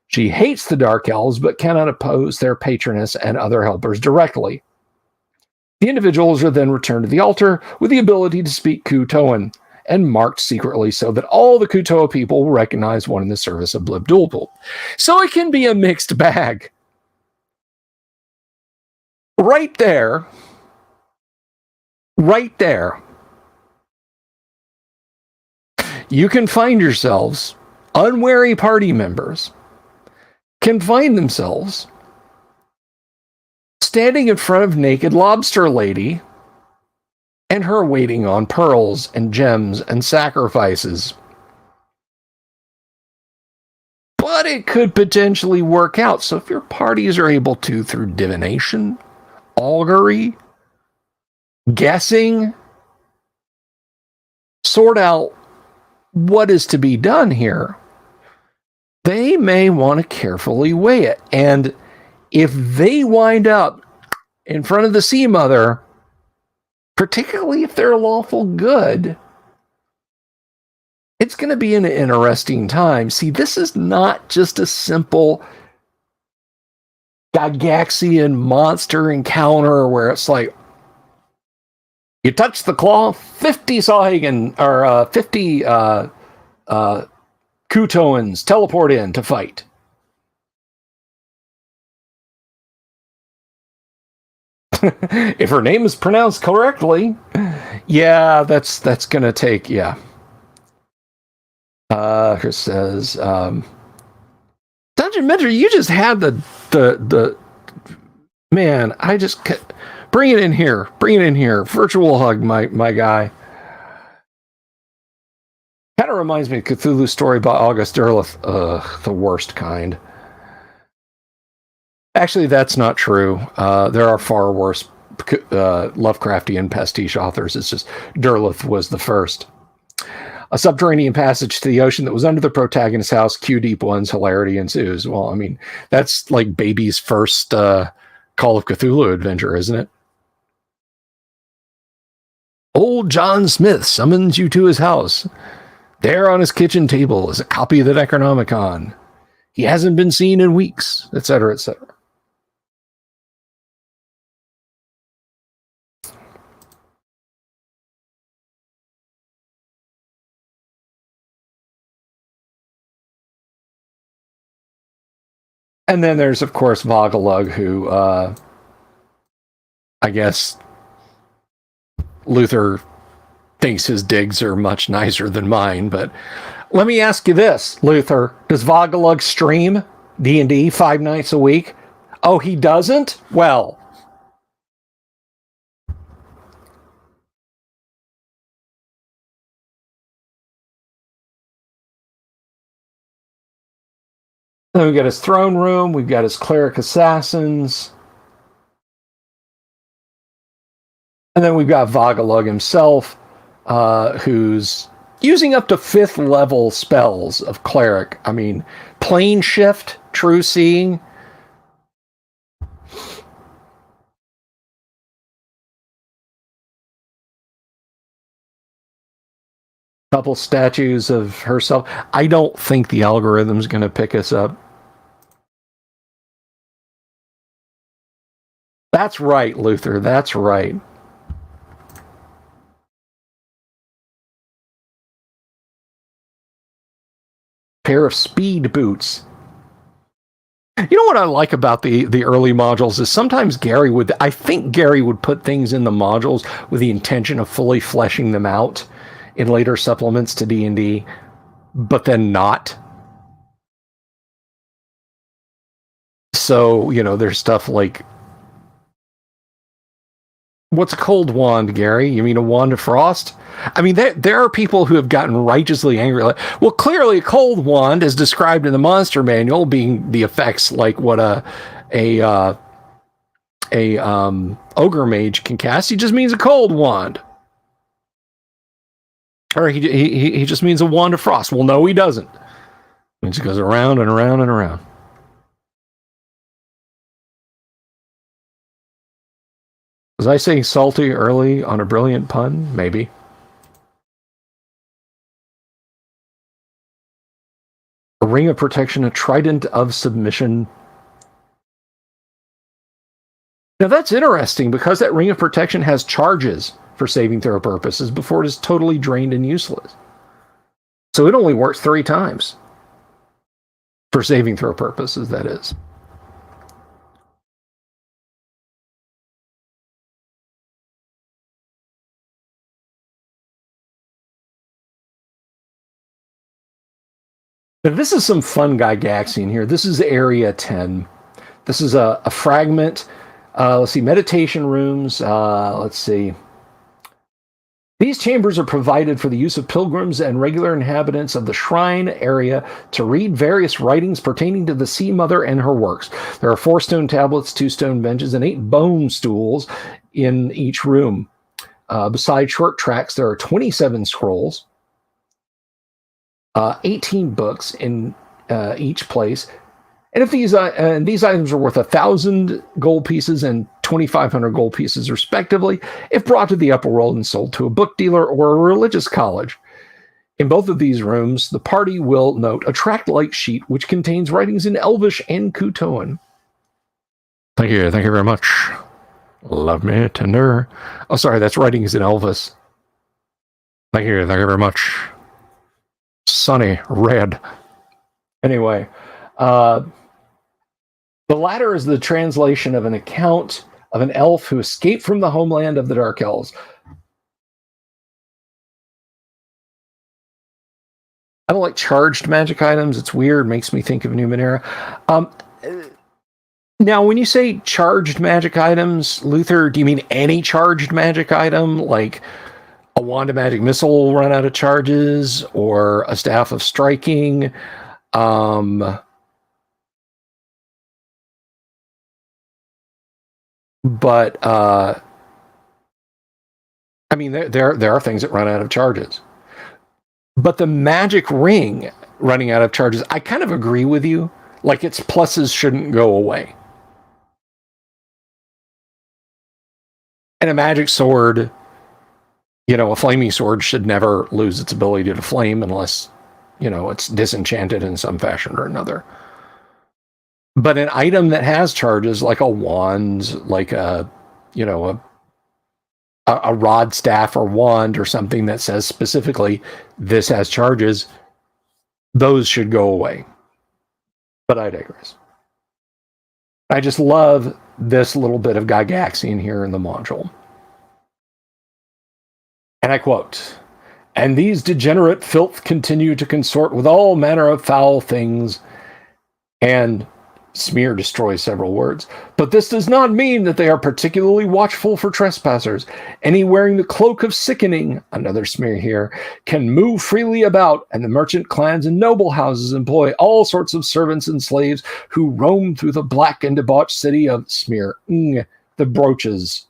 She hates the Dark Elves, but cannot oppose their patroness and other helpers directly. The individuals are then returned to the altar with the ability to speak Kuatoan, and marked secretly so that all the Kuatoa people will recognize one in the service of Blibdoolpoop. So it can be a mixed bag. Right there, you can find yourselves, unwary party members, can find themselves standing in front of naked lobster lady and her waiting on pearls and gems and sacrifices. But it could potentially work out. So if your parties are able to, through divination, augury, guessing, sort out what is to be done here, they may want to carefully weigh it. And if they wind up in front of the Sea Mother, particularly if they're lawful good, it's going to be an interesting time. See, this is not just a simple Gygaxian monster encounter where it's like, you touch the claw, 50 Sawhagen, or 50 Kuatoans teleport in to fight. If her name is pronounced correctly, yeah, that's gonna take, yeah. Chris says, Dungeon Mentor, you just had the man. I just bring it in here. Bring it in here. Virtual hug, my guy. Kind of reminds me of Cthulhu story by August Derleth. The worst kind. Actually, that's not true. There are far worse Lovecraftian pastiche authors. It's just Derleth was the first. A subterranean passage to the ocean that was under the protagonist's house. Cue deep ones. Hilarity ensues. Well, I mean, that's like baby's first Call of Cthulhu adventure, isn't it? Old John Smith summons you to his house. There on his kitchen table is a copy of the Necronomicon. He hasn't been seen in weeks, etc., etc. And then there's, of course, Vogelug, who, I guess, Luther thinks his digs are much nicer than mine. But let me ask you this, Luther. Does Vogelug stream D&D 5 nights a week? Oh, he doesn't? Well. Then we've got his throne room. We've got his cleric assassins. And then we've got Vogelug himself, who's using up to 5th level spells of cleric. I mean, plane shift, true seeing. Couple statues of herself. I don't think the algorithm's going to pick us up. That's right, Luther. That's right. Pair of speed boots. You know what I like about the early modules is sometimes I think Gary would put things in the modules with the intention of fully fleshing them out in later supplements to D&D, but then not. So, there's stuff like, what's a cold wand, Gary? You mean a wand of frost? I mean, there are people who have gotten righteously angry. Like, well, clearly a cold wand, as described in the monster manual, being the effects like what a ogre mage can cast. He just means a cold wand. Or he just means a wand of frost. Well, no, he doesn't. It means it goes around and around and around. Was I saying salty early on a brilliant pun? Maybe. A ring of protection, a trident of submission. Now that's interesting because that ring of protection has charges for saving throw purposes before it is totally drained and useless. So it only works 3 times. For saving throw purposes, that is. Now, this is some fun Gygaxian here. This is Area 10. This is a fragment. Let's see, meditation rooms. Let's see. These chambers are provided for the use of pilgrims and regular inhabitants of the shrine area to read various writings pertaining to the Sea Mother and her works. There are 4 stone tablets, 2 stone benches, and 8 bone stools in each room. Beside short tracks, there are 27 scrolls, 18 books in each place. And if these items are worth 1,000 gold pieces and 2,500 gold pieces, respectively, if brought to the upper world and sold to a book dealer or a religious college. In both of these rooms, the party will note a tract light sheet which contains writings in Elvish and Kuatoan. Thank you very much. Love me tender. Oh, sorry, that's writings in Elvis. Thank you very much. Sunny red. Anyway, the latter is the translation of an account of an elf who escaped from the homeland of the Dark Elves. I don't like charged magic items. It's weird. Makes me think of Numenera. Now, when you say charged magic items, Luther, do you mean any charged magic item? Like a wand of magic missile will run out of charges, or a staff of striking? But I mean, there are things that run out of charges. But the magic ring running out of charges, I kind of agree with you. Like, its pluses shouldn't go away. And a magic sword, a flaming sword should never lose its ability to flame unless, it's disenchanted in some fashion or another. But an item that has charges, like a wand, like a rod, staff, or wand, or something that says specifically this has charges, those should go away. But I digress. I just love this little bit of Gygaxian here in the module. And I quote, "And these degenerate filth continue to consort with all manner of foul things," and smear destroys several words. "But this does not mean that they are particularly watchful for trespassers. Any wearing the cloak of sickening," another smear here, "can move freely about, and the merchant clans and noble houses employ all sorts of servants and slaves who roam through the black and debauched city of," smear, "the brooches.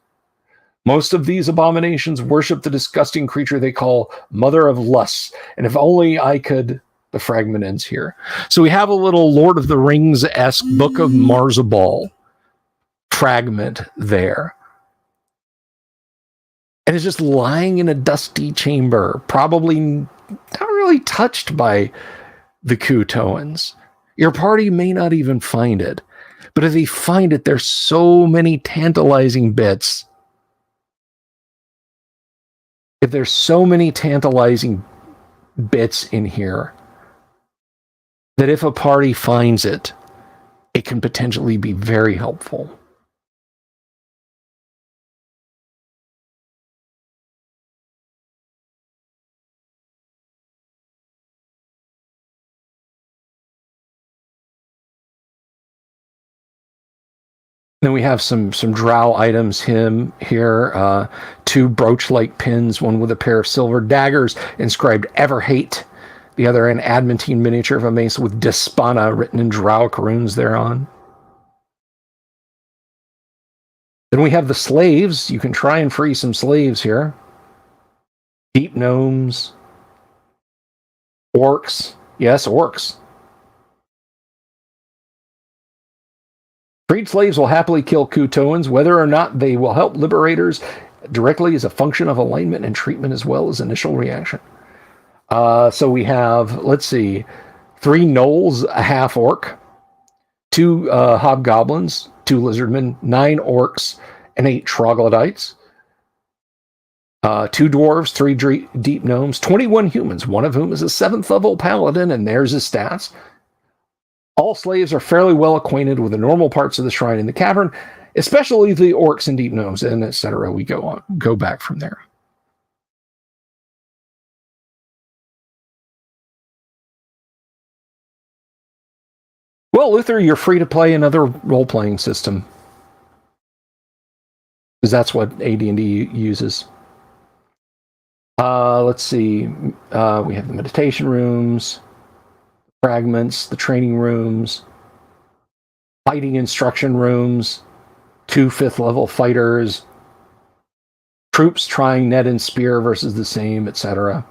Most of these abominations worship the disgusting creature they call Mother of Lusts, and if only I could..." The fragment ends here. So we have a little Lord of the Rings-esque Book of Marzabal fragment there. And it's just lying in a dusty chamber, probably not really touched by the Kuatoans. Your party may not even find it. But if they find it, there's so many tantalizing bits. If there's so many tantalizing bits in here, that if a party finds it, it can potentially be very helpful. Then we have some drow items here. 2 brooch-like pins, one with a pair of silver daggers inscribed "Ever Hate." The other an adamantine miniature of a mace with Despana written in Drowic runes thereon. Then we have the slaves. You can try and free some slaves here. Deep gnomes. Orcs. Yes, orcs. Freed slaves will happily kill Kuatoans. Whether or not they will help liberators directly is a function of alignment and treatment as well as initial reaction. So we have, let's see, 3 gnolls, a half orc, 2 hobgoblins, 2 lizardmen, 9 orcs, and 8 troglodytes, 2 dwarves, 3 deep gnomes, 21 humans, one of whom is a 7th level paladin, and there's his stats. All slaves are fairly well acquainted with the normal parts of the shrine in the cavern, especially the orcs and deep gnomes, and etc. We go back from there. Well, Luther, you're free to play another role-playing system, because that's what AD&D uses. Let's see. We have the meditation rooms, fragments, the training rooms, fighting instruction rooms, 2 5th-level fighters, troops trying net and spear versus the same, etc.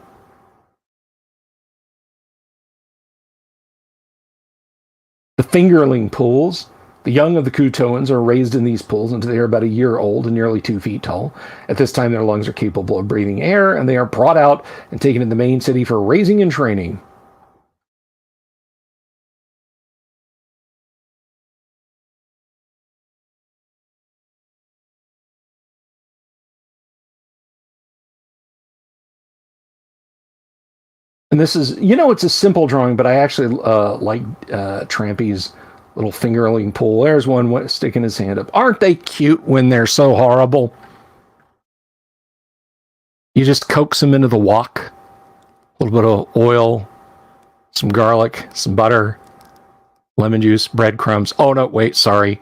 The fingerling pools. The young of the Kuatoans are raised in these pools until they are about a year old and nearly 2 feet tall. At this time, their lungs are capable of breathing air, and they are brought out and taken to the main city for raising and training. And this is, it's a simple drawing, but I actually like Trampy's Little fingerling pull. There's one sticking his hand up. Aren't they cute when they're so horrible? You just coax them into the wok. A little bit of oil, some garlic, some butter, lemon juice, breadcrumbs. Oh, no, wait, sorry.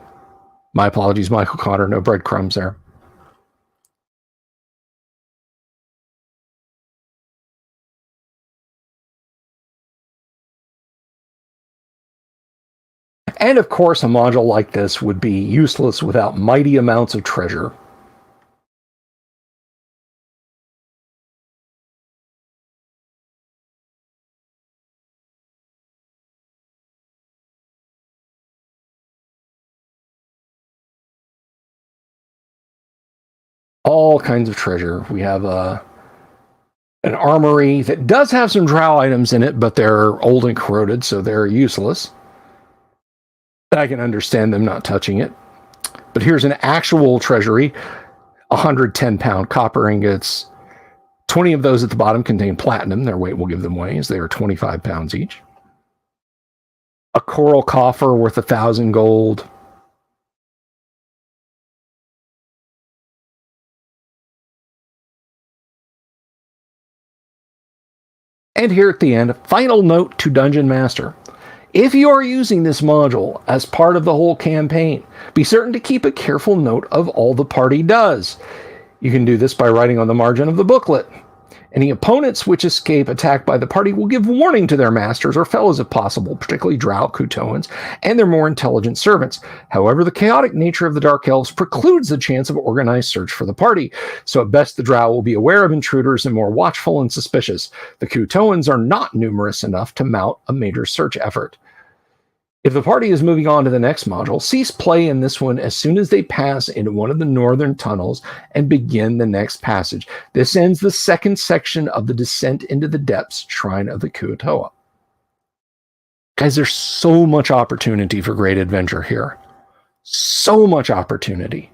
My apologies, Michael Connor. No breadcrumbs there. And of course, a module like this would be useless without mighty amounts of treasure. All kinds of treasure. We have an armory that does have some drow items in it, but they're old and corroded, so they're useless. I can understand them not touching it. But here's an actual treasury, 110-pound copper ingots. 20 of those at the bottom contain platinum. Their weight will give them away, as they are 25 pounds each. A coral coffer worth 1,000 gold. And here at the end, final note to Dungeon Master. If you are using this module as part of the whole campaign, be certain to keep a careful note of all the party does. You can do this by writing on the margin of the booklet. Any opponents which escape attack by the party will give warning to their masters or fellows if possible, particularly drow, Kuatoans, and their more intelligent servants. However, the chaotic nature of the Dark Elves precludes the chance of organized search for the party, so at best the drow will be aware of intruders and more watchful and suspicious. The Kuatoans are not numerous enough to mount a major search effort. If the party is moving on to the next module, cease play in this one as soon as they pass into one of the northern tunnels and begin the next passage. This ends the second section of the Descent into the Depths Shrine of the Kuatoa. Guys, there's so much opportunity for great adventure here. So much opportunity.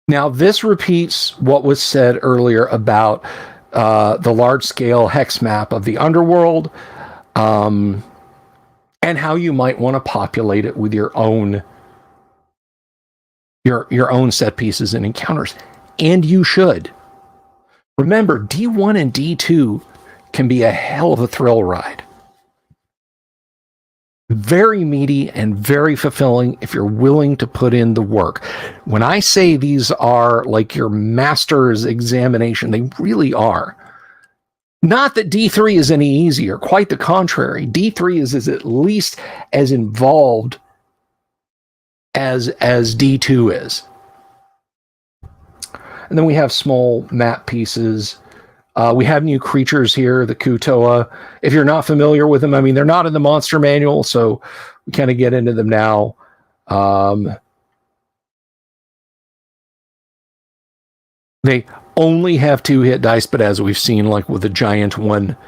Now, this repeats what was said earlier about the large-scale hex map of the underworld, and how you might want to populate it with your own set pieces and encounters. And you should. Remember, D1 and D2 can be a hell of a thrill ride. Very meaty and very fulfilling if you're willing to put in the work. When I say these are like your master's examination, they really are. Not that D3 is any easier, quite the contrary. D3 is at least as involved as D2 is. And then we have small map pieces. We have new creatures here, the Kuatoa. If you're not familiar with them, I mean, they're not in the monster manual, so we kind of get into them now. They only have 2 hit dice, but as we've seen, like with the giant one,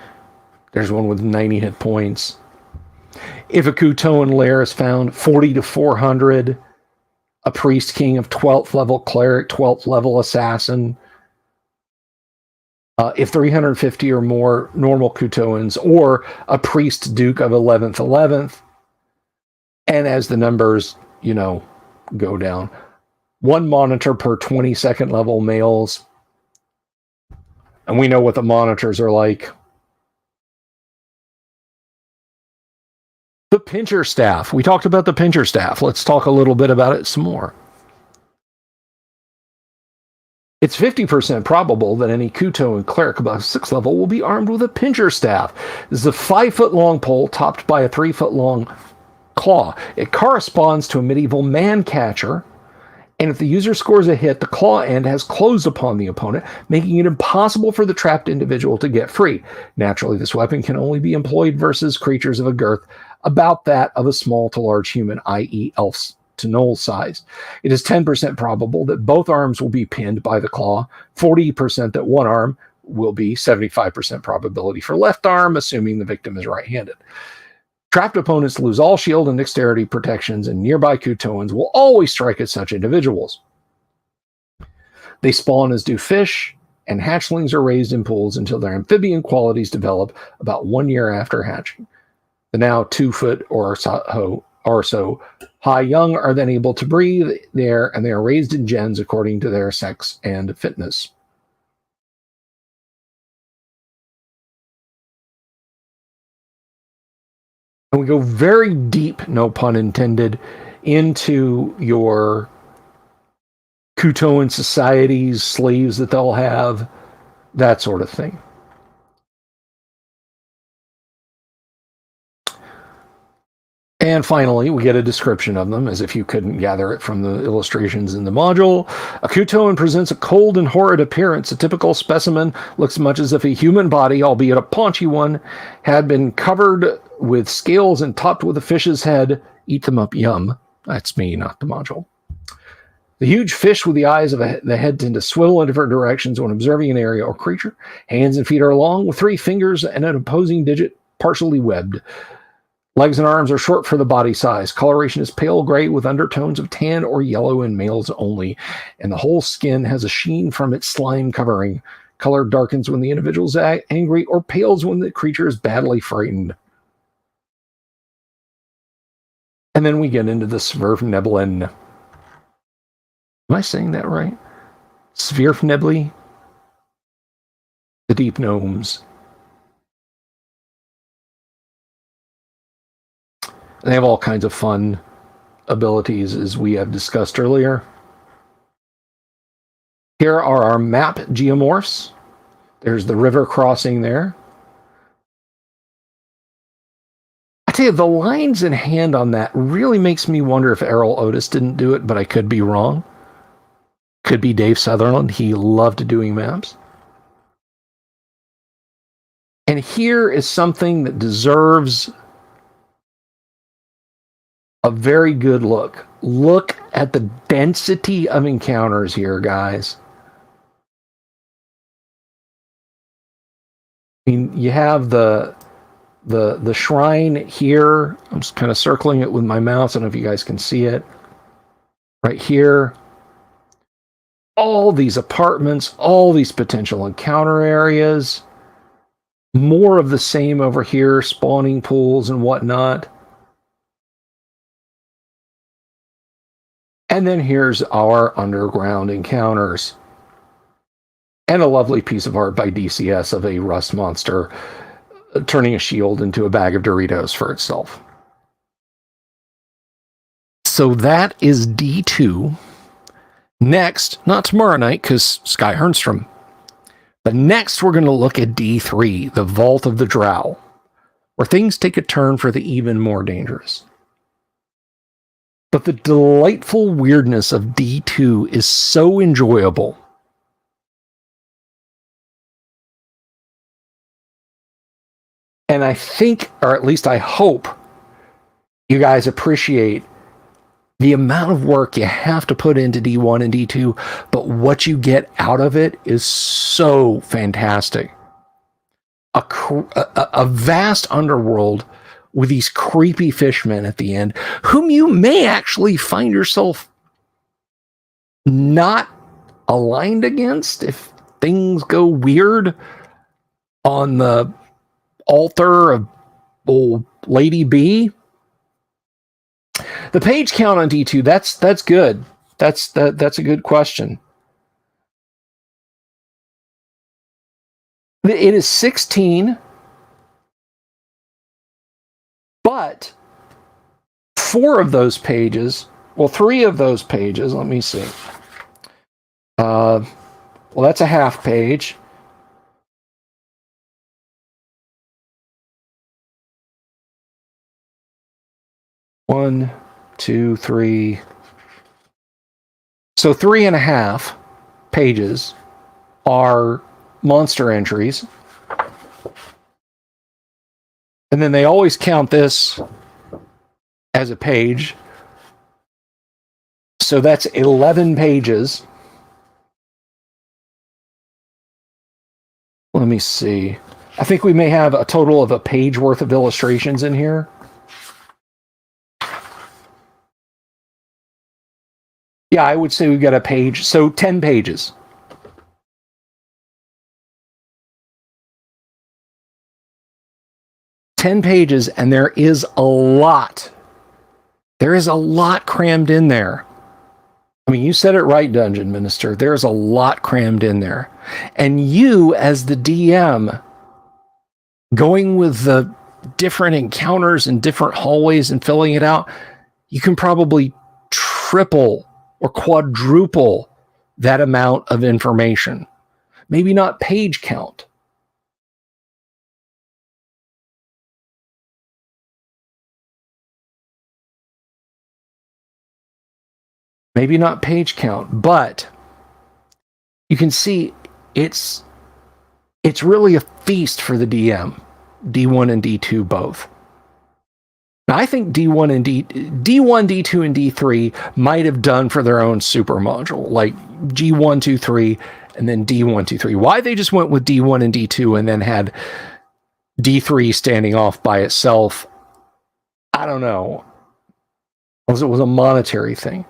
there's one with 90 hit points. If a Kuatoan lair is found, 40 to 400. A priest king of 12th level cleric, 12th level assassin. If 350 or more normal Kuatoans, or a priest duke of 11th. And as the numbers, go down. 1 monitor per 22nd level males. And we know what the monitors are like. The pincher staff. We talked about the pincher staff. Let's talk a little bit about it some more. It's 50% probable that any Kuatoan cleric above 6th level will be armed with a pincher staff. This is a 5-foot-long pole topped by a 3-foot-long claw. It corresponds to a medieval man-catcher, and if the user scores a hit, the claw end has closed upon the opponent, making it impossible for the trapped individual to get free. Naturally, this weapon can only be employed versus creatures of a girth about that of a small to large human, i.e. elves to gnoll size. It is 10% probable that both arms will be pinned by the claw, 40% that one arm will be, 75% probability for left arm, assuming the victim is right-handed. Trapped opponents lose all shield and dexterity protections, and nearby Kuatoans will always strike at such individuals. They spawn as do fish, and hatchlings are raised in pools until their amphibian qualities develop about 1 year after hatching. The now 2 foot or so high young are then able to breathe there, and they are raised in gens according to their sex and fitness. And we go very deep, no pun intended, into your Kuatoan societies, slaves that they'll have, that sort of thing. And finally, we get a description of them, as if you couldn't gather it from the illustrations in the module. A Kuatoan presents a cold and horrid appearance. A typical specimen looks much as if a human body, albeit a paunchy one, had been covered with scales and topped with a fish's head. Eat them up, yum. That's me, not the module. The huge fish with the eyes of the head tend to swivel in different directions when observing an area or creature. Hands and feet are long, with 3 fingers and an opposing digit partially webbed. Legs and arms are short for the body size. Coloration is pale gray with undertones of tan or yellow in males only, and the whole skin has a sheen from its slime covering. Color darkens when the individual is angry or pales when the creature is badly frightened. And then we get into the Svirfneblin. Am I saying that right? Svirfnebli? The deep gnomes. They have all kinds of fun abilities, as we have discussed earlier. Here are our map geomorphs. There's the river crossing there. I tell you, the lines in hand on that really makes me wonder if Errol Otis didn't do it, but I could be wrong. Could be Dave Sutherland. He loved doing maps. And here is something that deserves a very good look. Look at the density of encounters here, guys. I mean, you have the shrine here. I'm just kind of circling it with my mouse. I don't know if you guys can see it. Right here. All these apartments, all these potential encounter areas. More of the same over here, spawning pools and whatnot. And then here's our underground encounters. And a lovely piece of art by DCS of a rust monster turning a shield into a bag of Doritos for itself. So that is D2. Next, not tomorrow night, because Sky Hernstrom. But next we're going to look at D3, the Vault of the Drow, where things take a turn for the even more dangerous. But the delightful weirdness of D2 is so enjoyable. And I think, or at least I hope, you guys appreciate the amount of work you have to put into D1 and D2, but what you get out of it is so fantastic. A vast underworld with these creepy fishmen at the end, whom you may actually find yourself not aligned against if things go weird on the altar of old Lady B. The page count on D2, that's good. That's a good question. It is 16, but 4 of those pages, well, 3 of those pages, let me see. Well, that's a half page. One, 2, 3. So 3.5 pages are monster entries. And then they always count this as a page. So that's 11 pages. Let me see. I think we may have a total of a page worth of illustrations in here. Yeah, I would say we've got a page. So 10 pages. 10 pages, and there is a lot. There is a lot crammed in there. I mean, you said it right, Dungeon Minister. There's a lot crammed in there. And you, as the DM, going with the different encounters and different hallways and filling it out, you can probably triple or quadruple that amount of information. Maybe not page count. Maybe not page count, but you can see it's really a feast for the DM, D1 and D2 both. Now, I think D1, D2, and D3 might have done for their own super module, like G1, 2, 3, and then D1, 2, 3. Why they just went with D1 and D2 and then had D3 standing off by itself, I don't know. It was a monetary thing.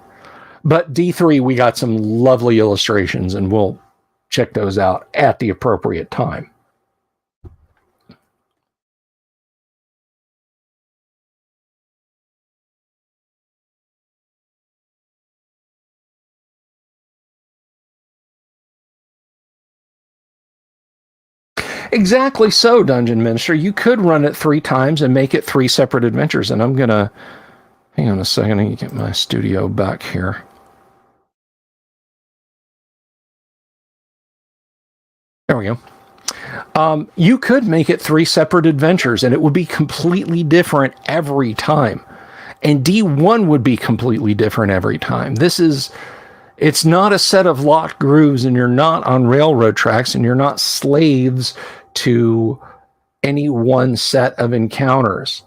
But D3, we got some lovely illustrations, and we'll check those out at the appropriate time. Exactly so, Dungeon Minister. You could run it 3 times and make it 3 separate adventures. And I'm going to... Hang on a second. I need to get my studio back here. There we go. You could make it 3 separate adventures, and it would be completely different every time. And D1 would be completely different every time. It's not a set of locked grooves, and you're not on railroad tracks, and you're not slaves to any one set of encounters.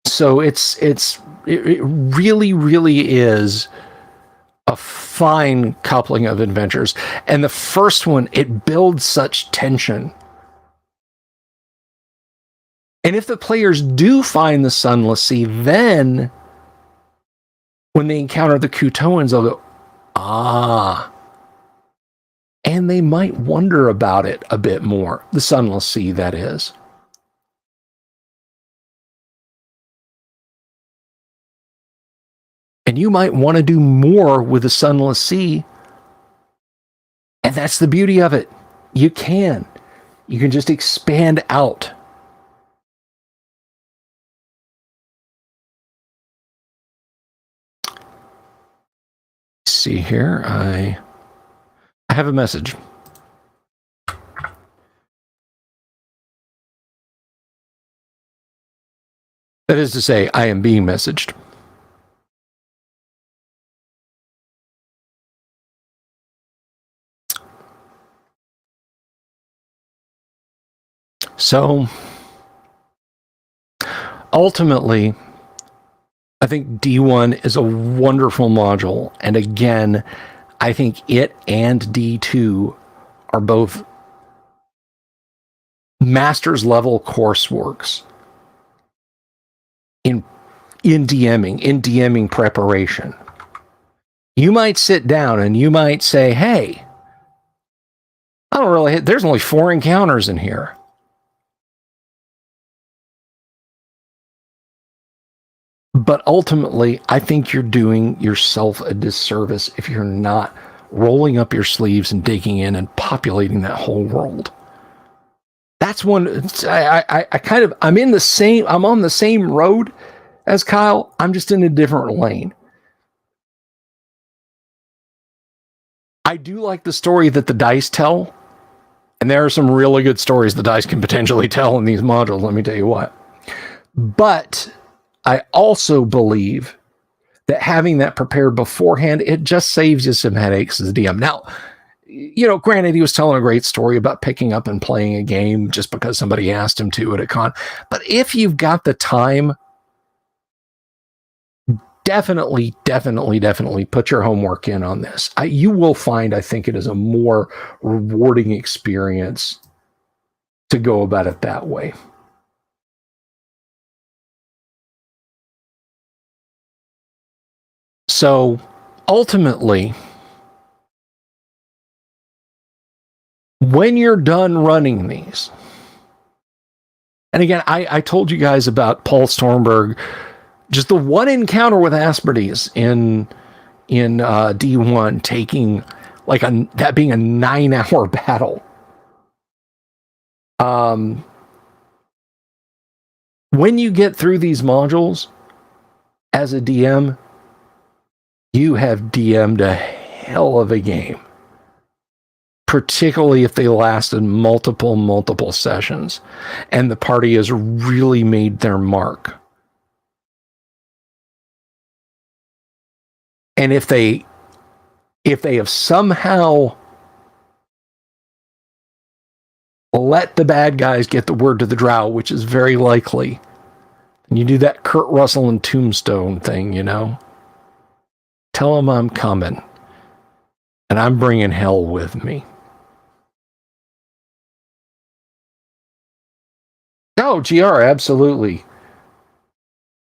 So it really, really is a fine coupling of adventures. And the first one, it builds such tension. And if the players do find the Sunless Sea, then when they encounter the Kuatoans, they'll go, ah. And they might wonder about it a bit more. The Sunless Sea, that is. And you might want to do more with the Sunless Sea. And that's the beauty of it. You can just expand out. See here, I have a message. That is to say, I am being messaged. So, ultimately, I think D1 is a wonderful module. And again, I think it and D2 are both master's level courseworks in DMing preparation. You might sit down and you might say, hey, there's only 4 encounters in here. But ultimately, I think you're doing yourself a disservice if you're not rolling up your sleeves and digging in and populating that whole world. That's one. I'm on the same road as Kyle. I'm just in a different lane. I do like the story that the dice tell, and there are some really good stories the dice can potentially tell in these modules, let me tell you what. But I also believe that having that prepared beforehand, it just saves you some headaches as a DM. Now, granted, he was telling a great story about picking up and playing a game just because somebody asked him to at a con. But if you've got the time, definitely put your homework in on this. You will find, I think it is a more rewarding experience to go about it that way. So ultimately, when you're done running these, and again, I told you guys about Paul Stormberg, just the one encounter with Asperdes in D1 taking like that being a 9-hour battle. When you get through these modules as a DM, you have DM'd a hell of a game. Particularly if they lasted multiple sessions and the party has really made their mark. And if they have somehow let the bad guys get the word to the drow, which is very likely, and you do that Kurt Russell and Tombstone thing, tell them I'm coming and I'm bringing hell with me. Oh, GR, absolutely.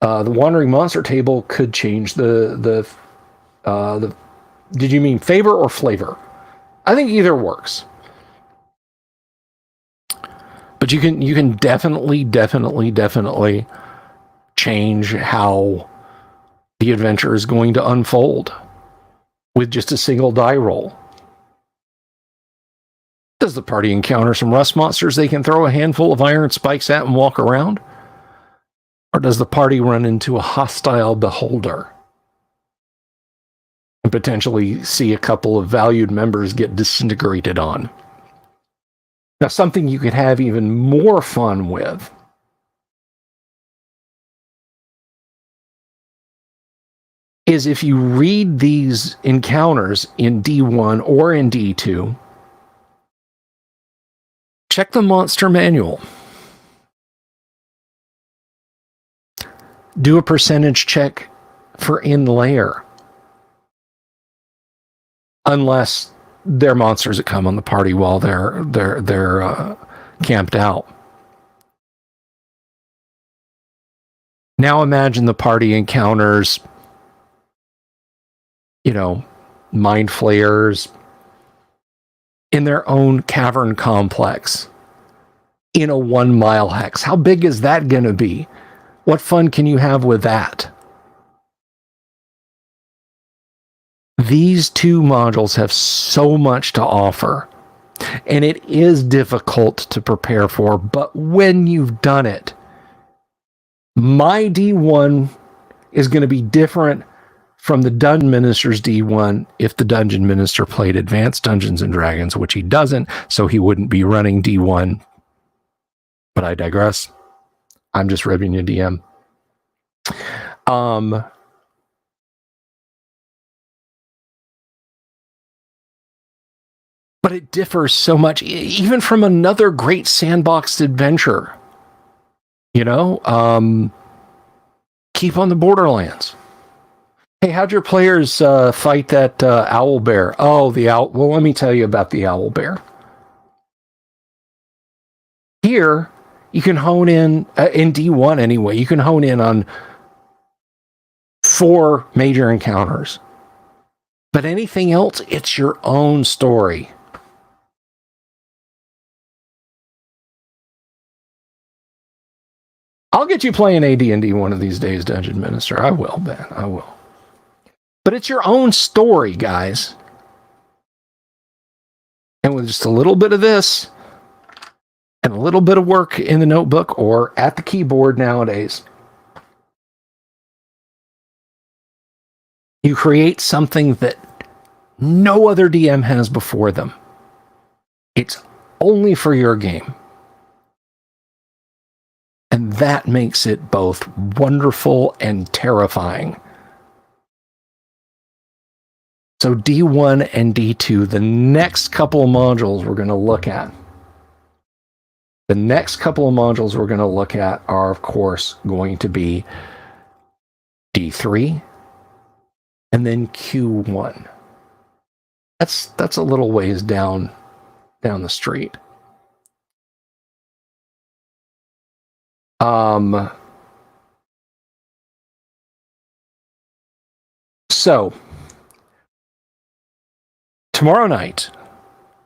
The Wandering Monster table could change the did you mean favor or flavor? I think either works. But you can definitely change how the adventure is going to unfold with just a single die roll. Does the party encounter some rust monsters they can throw a handful of iron spikes at and walk around? Or does the party run into a hostile beholder and potentially see a couple of valued members get disintegrated on? Now, something you could have even more fun with is if you read these encounters in D1 or in D2, check the monster manual. Do a percentage check for in layer. Unless they're monsters that come on the party while they're camped out. Now imagine the party encounters, mind flayers in their own cavern complex in a 1 mile hex. How big is that going to be? What fun can you have with that? These two modules have so much to offer, and it is difficult to prepare for, but when you've done it, my D1 is going to be different from the Dungeon Minister's D1 if the Dungeon Minister played Advanced Dungeons and Dragons, which he doesn't, so he wouldn't be running D1. But I digress. I'm just ribbing you, DM. But it differs so much, even from another great sandboxed adventure. Keep on the Borderlands. Hey, how'd your players fight that owl bear? Oh, the owl. Well, let me tell you about the owl bear. Here, you can hone in D1 anyway, you can hone in on 4 major encounters. But anything else, it's your own story. I'll get you playing AD&D one of these days, Dungeon Minister. I will, Ben. I will. But it's your own story, guys. And with just a little bit of this and a little bit of work in the notebook or at the keyboard nowadays, you create something that no other DM has before them. It's only for your game. And that makes it both wonderful and terrifying. So D1 and D2, the next couple of modules we're going to look at. The next couple of modules we're going to look at are, of course, going to be D3 and then Q1. That's a little ways down the street. So tomorrow night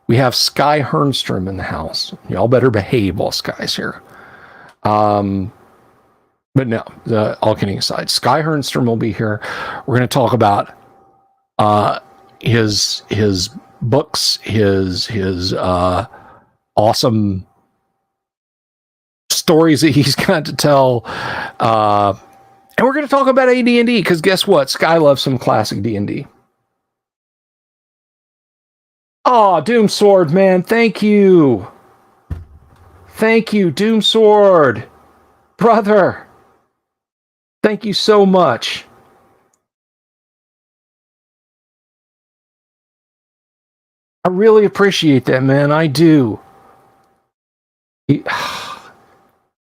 We have Sky Hernstrom in the house. Y'all better behave while Sky's here. But no, all kidding aside, Sky Hernstrom will be here. We're going to talk about his books, his awesome stories that he's got to tell, and we're going to talk about AD&D because guess what? Sky loves some classic D&D. Oh, Doom Sword, man, thank you, Doom Sword, brother. Thank you so much. I really appreciate that, man. I do.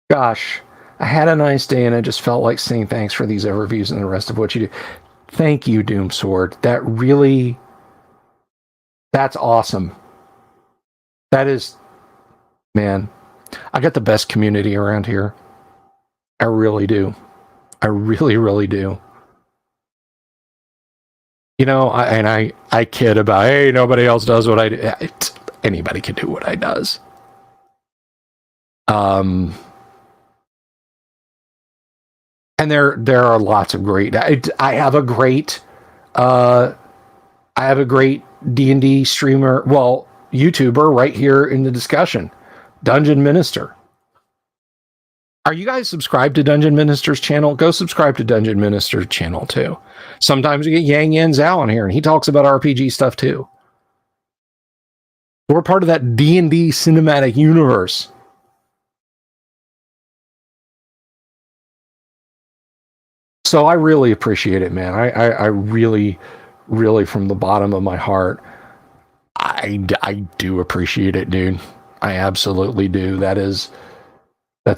Gosh, I had a nice day and I just felt like saying thanks for these overviews and the rest of what you do. Thank you, Doom Sword. That's awesome. That is, man, I got the best community around here. I really do. I really, really do. You know, I kid about, hey, nobody else does what I do. Anybody can do what I does. And there are lots of great. I have a great D&D streamer, well, YouTuber right here in the discussion, Dungeon Minister. Are you guys subscribed to Dungeon Minister's channel? Go subscribe to Dungeon Minister's channel too. Sometimes we get Yang Yan Zhao on here, and he talks about RPG stuff too. We're part of that D&D cinematic universe. So I really appreciate it, man. I really, really, from the bottom of my heart, I do appreciate it, dude. I absolutely do. That's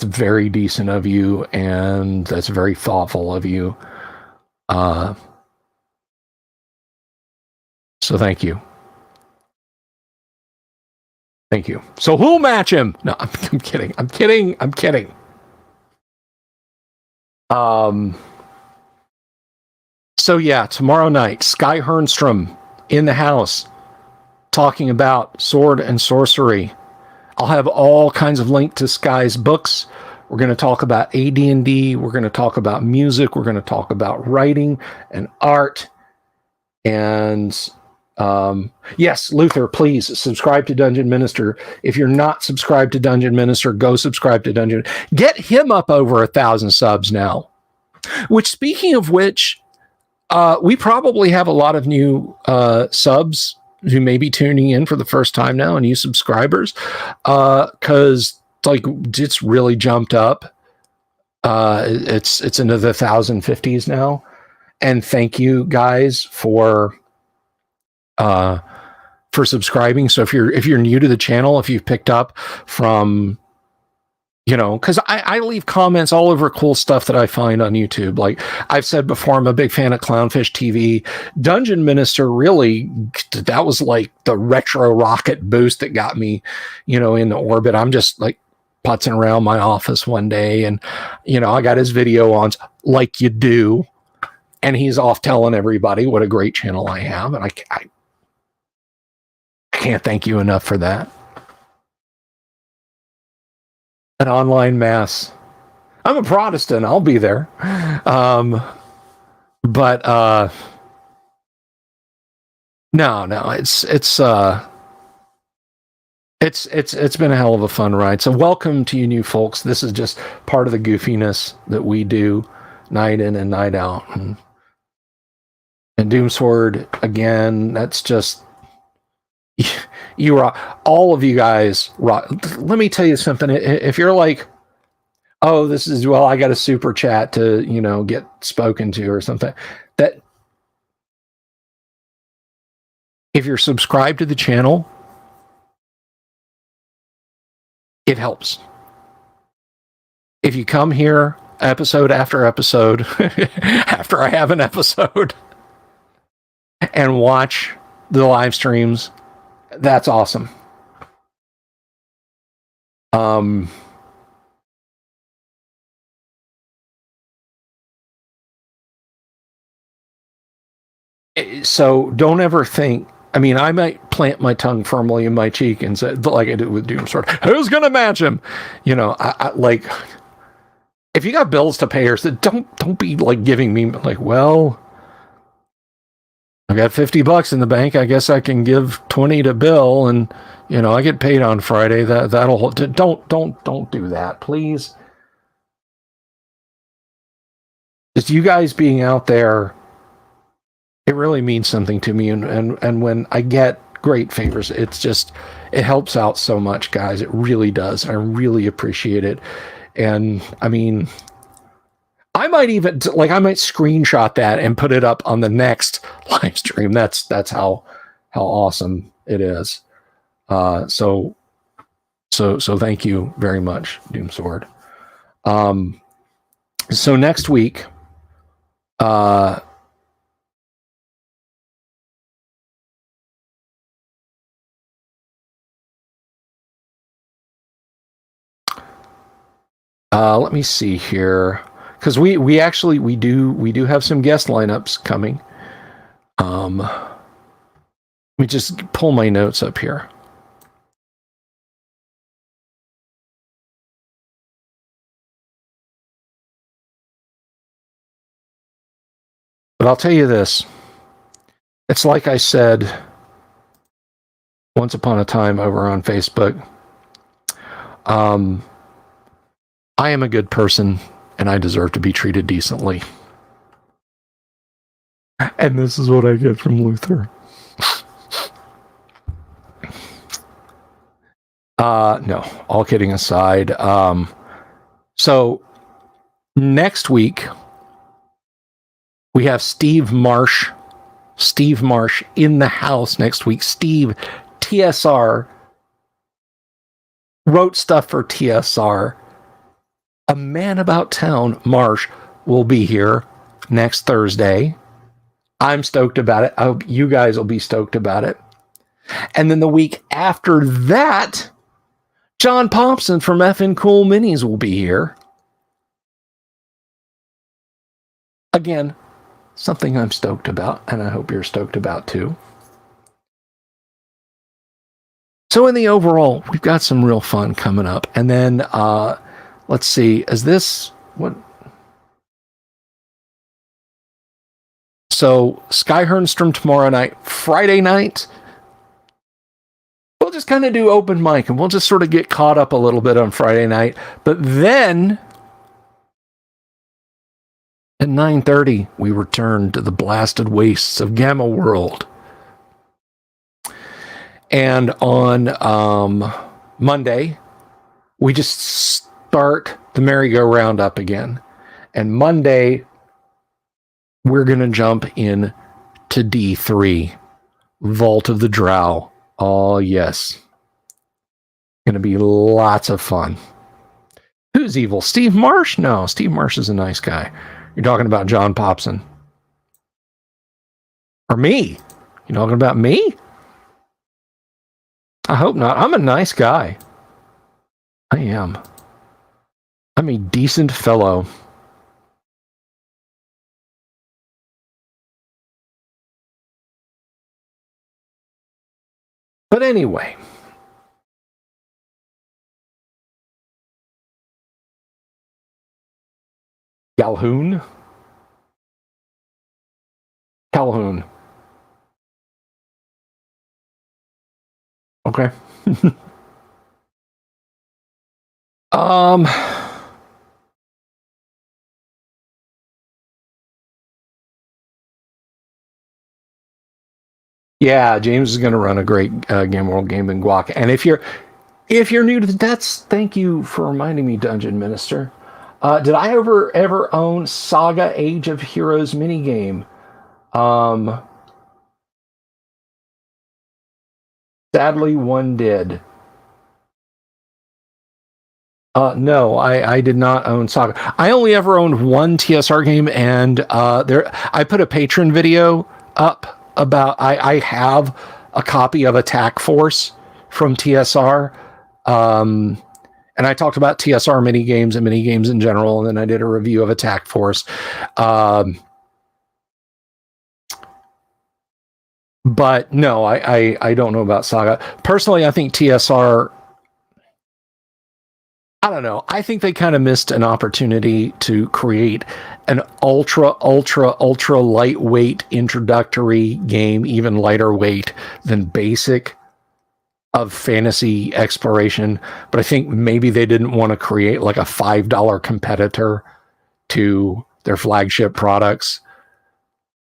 very decent of you, and that's very thoughtful of you. So thank you. Thank you. So who'll match him? No, I'm kidding. I'm kidding. So yeah, tomorrow night, Sky Hernstrom in the house talking about sword and sorcery. I'll have all kinds of links to Sky's books. We're going to talk about AD&D. We're going to talk about music. We're going to talk about writing and art. And yes, Luther, please subscribe to Dungeon Minister. If you're not subscribed to Dungeon Minister, go subscribe to Dungeon. Get him up over 1,000 subs now. Which, speaking of which, we probably have a lot of new subs who may be tuning in for the first time now, and new subscribers, because it's really jumped up. It's into the 1,050s now, and thank you guys for subscribing. So if you're new to the channel, if you've picked up from, you know, because I leave comments all over cool stuff that I find on YouTube. Like I've said before, I'm a big fan of Clownfish TV. Dungeon Minister, really, that was like the retro rocket boost that got me, you know, in the orbit. I'm just like putzing around my office one day, and, you know, I got his video on, like you do, and he's off telling everybody what a great channel I have, and I can't thank you enough for that. An online mass. I'm a Protestant. I'll be there. But no, it's been a hell of a fun ride. So welcome to you new folks. This is just part of the goofiness that we do night in and night out. And Doomsword, again, that's just, you rock. All of you guys rock. Let me tell you something. If you're like, oh, this is, well, I got a super chat to, you know, get spoken to or something, that if you're subscribed to the channel, it helps. If you come here episode after episode, after I have an episode, and watch the live streams, that's awesome. So don't ever think I mean, I might plant my tongue firmly in my cheek and say, like I did with Doomsword, who's going to match him? You know, I like, if you got bills to pay, or don't be like giving me like, well, I got $50 in the bank. I guess I can give 20 to Bill, and you know, I get paid on Friday. That'll don't do that, please. Just you guys being out there, it really means something to me. And when I get great favors, it helps out so much, guys. It really does. I really appreciate it. And I mean, I might screenshot that and put it up on the next live stream. That's how awesome it is. So thank you very much, Doomsword. So next week, let me see here, because we do have some guest lineups coming. Let me just pull my notes up here. But I'll tell you this. It's like I said once upon a time over on Facebook. I am a good person, and I deserve to be treated decently. And this is what I get from Luther. No, all kidding aside. So next week, we have Steve Marsh in the house next week. Steve, TSR, wrote stuff for TSR. A man about town, Marsh, will be here next Thursday. I'm stoked about it. I hope you guys will be stoked about it. And then the week after that, John Popson from Effin' Cool Minis will be here. Again, something I'm stoked about, and I hope you're stoked about too. So in the overall, we've got some real fun coming up. And then, let's see, is this what? So Sky Hernstrom tomorrow night, Friday night, we'll just kind of do open mic, and we'll just sort of get caught up a little bit on Friday night. But then at 9:30, we return to the blasted wastes of Gamma World. And on Monday, we just start the merry-go-round up again. And Monday, we're going to jump in to D3, Vault of the Drow. Oh, yes. Going to be lots of fun. Who's evil? Steve Marsh? No, Steve Marsh is a nice guy. You're talking about John Popson. Or me? You talking about me? I hope not. I'm a nice guy. I am. I'm a decent fellow. But anyway. Calhoun. Okay. Yeah, James is going to run a great Game World Game and Guac. And if you're new to thank you for reminding me, Dungeon Minister. Did I ever own Saga Age of Heroes minigame? Sadly, one did. No, I did not own Saga. I only ever owned one TSR game, and I put a patron video up about. I have a copy of Attack Force from TSR, and I talked about TSR minigames and minigames in general, and then I did a review of Attack Force. But no, I don't know about Saga. Personally, I think TSR, I don't know. I think they kind of missed an opportunity to create an ultra lightweight introductory game, even lighter weight than basic, of fantasy exploration. But I think maybe they didn't want to create like a $5 competitor to their flagship products,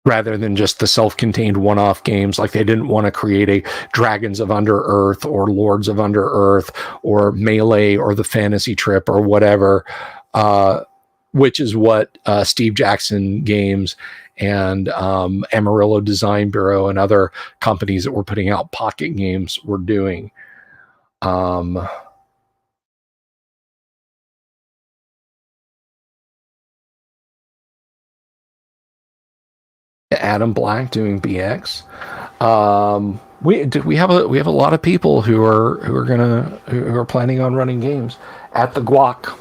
rather than just the self-contained one-off games. Like, they didn't want to create a Dragons of Under-Earth or Lords of Under-Earth or Melee or the Fantasy Trip or whatever, which is what Steve Jackson Games and Amarillo Design Bureau and other companies that were putting out pocket games were doing. Adam Black doing BX. We have a lot of people who are planning on running games at the Guac.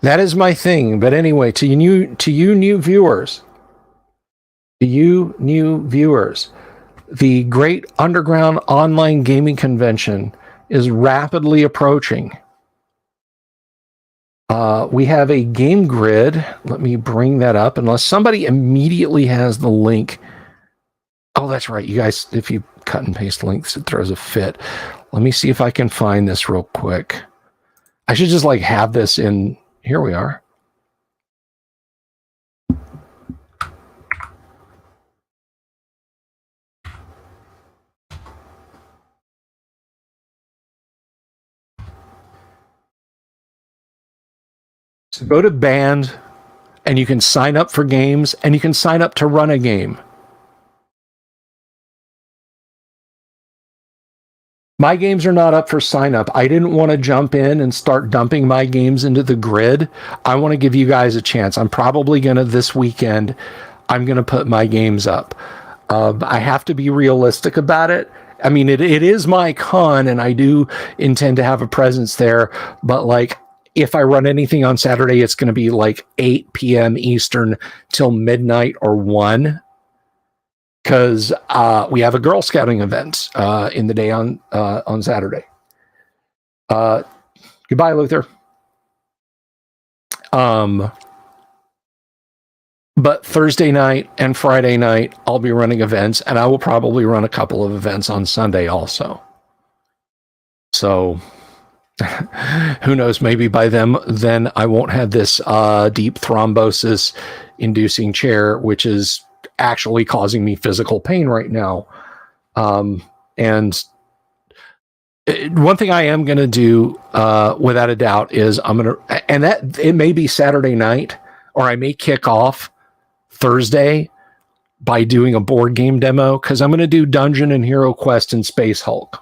That is my thing. But anyway, to you new viewers, the Great Underground Online Gaming Convention is rapidly approaching. We have a game grid. Let me bring that up, unless somebody immediately has the link. Oh, that's right. You guys, if you cut and paste links, it throws a fit. Let me see if I can find this real quick. I should just like have this in. Here we are. So go to Band, and you can sign up for games, and you can sign up to run a game. My games are not up for sign up. I didn't want to jump in and start dumping my games into the grid. I want to give you guys a chance. I'm probably going to, this weekend, I'm going to put my games up. I have to be realistic about it. I mean, it is my con, and I do intend to have a presence there, but like, if I run anything on Saturday, it's going to be like 8 p.m. Eastern till midnight or 1, because we have a Girl Scouting event in the day on Saturday. Goodbye, Luther. But Thursday night and Friday night, I'll be running events, and I will probably run a couple of events on Sunday also. So who knows, maybe by then I won't have this deep thrombosis inducing chair, which is actually causing me physical pain right now. And one thing I am going to do without a doubt is and that it may be Saturday night, or I may kick off Thursday by doing a board game demo, because I'm going to do Dungeon and Hero Quest and Space Hulk.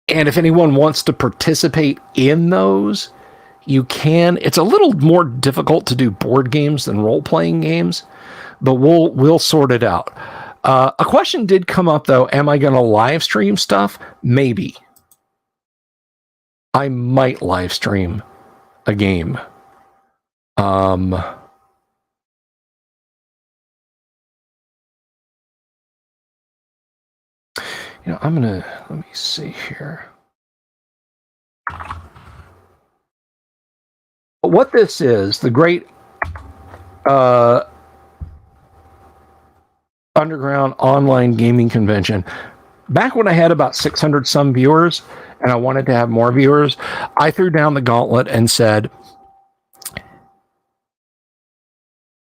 And if anyone wants to participate in those, you can. It's a little more difficult to do board games than role-playing games, but we'll sort it out. A question did come up, though. Am I going to live stream stuff? Maybe. I might live stream a game. Let me see here. What this is, the Great Underground Online Gaming Convention. Back when I had about 600 some viewers, and I wanted to have more viewers, I threw down the gauntlet and said,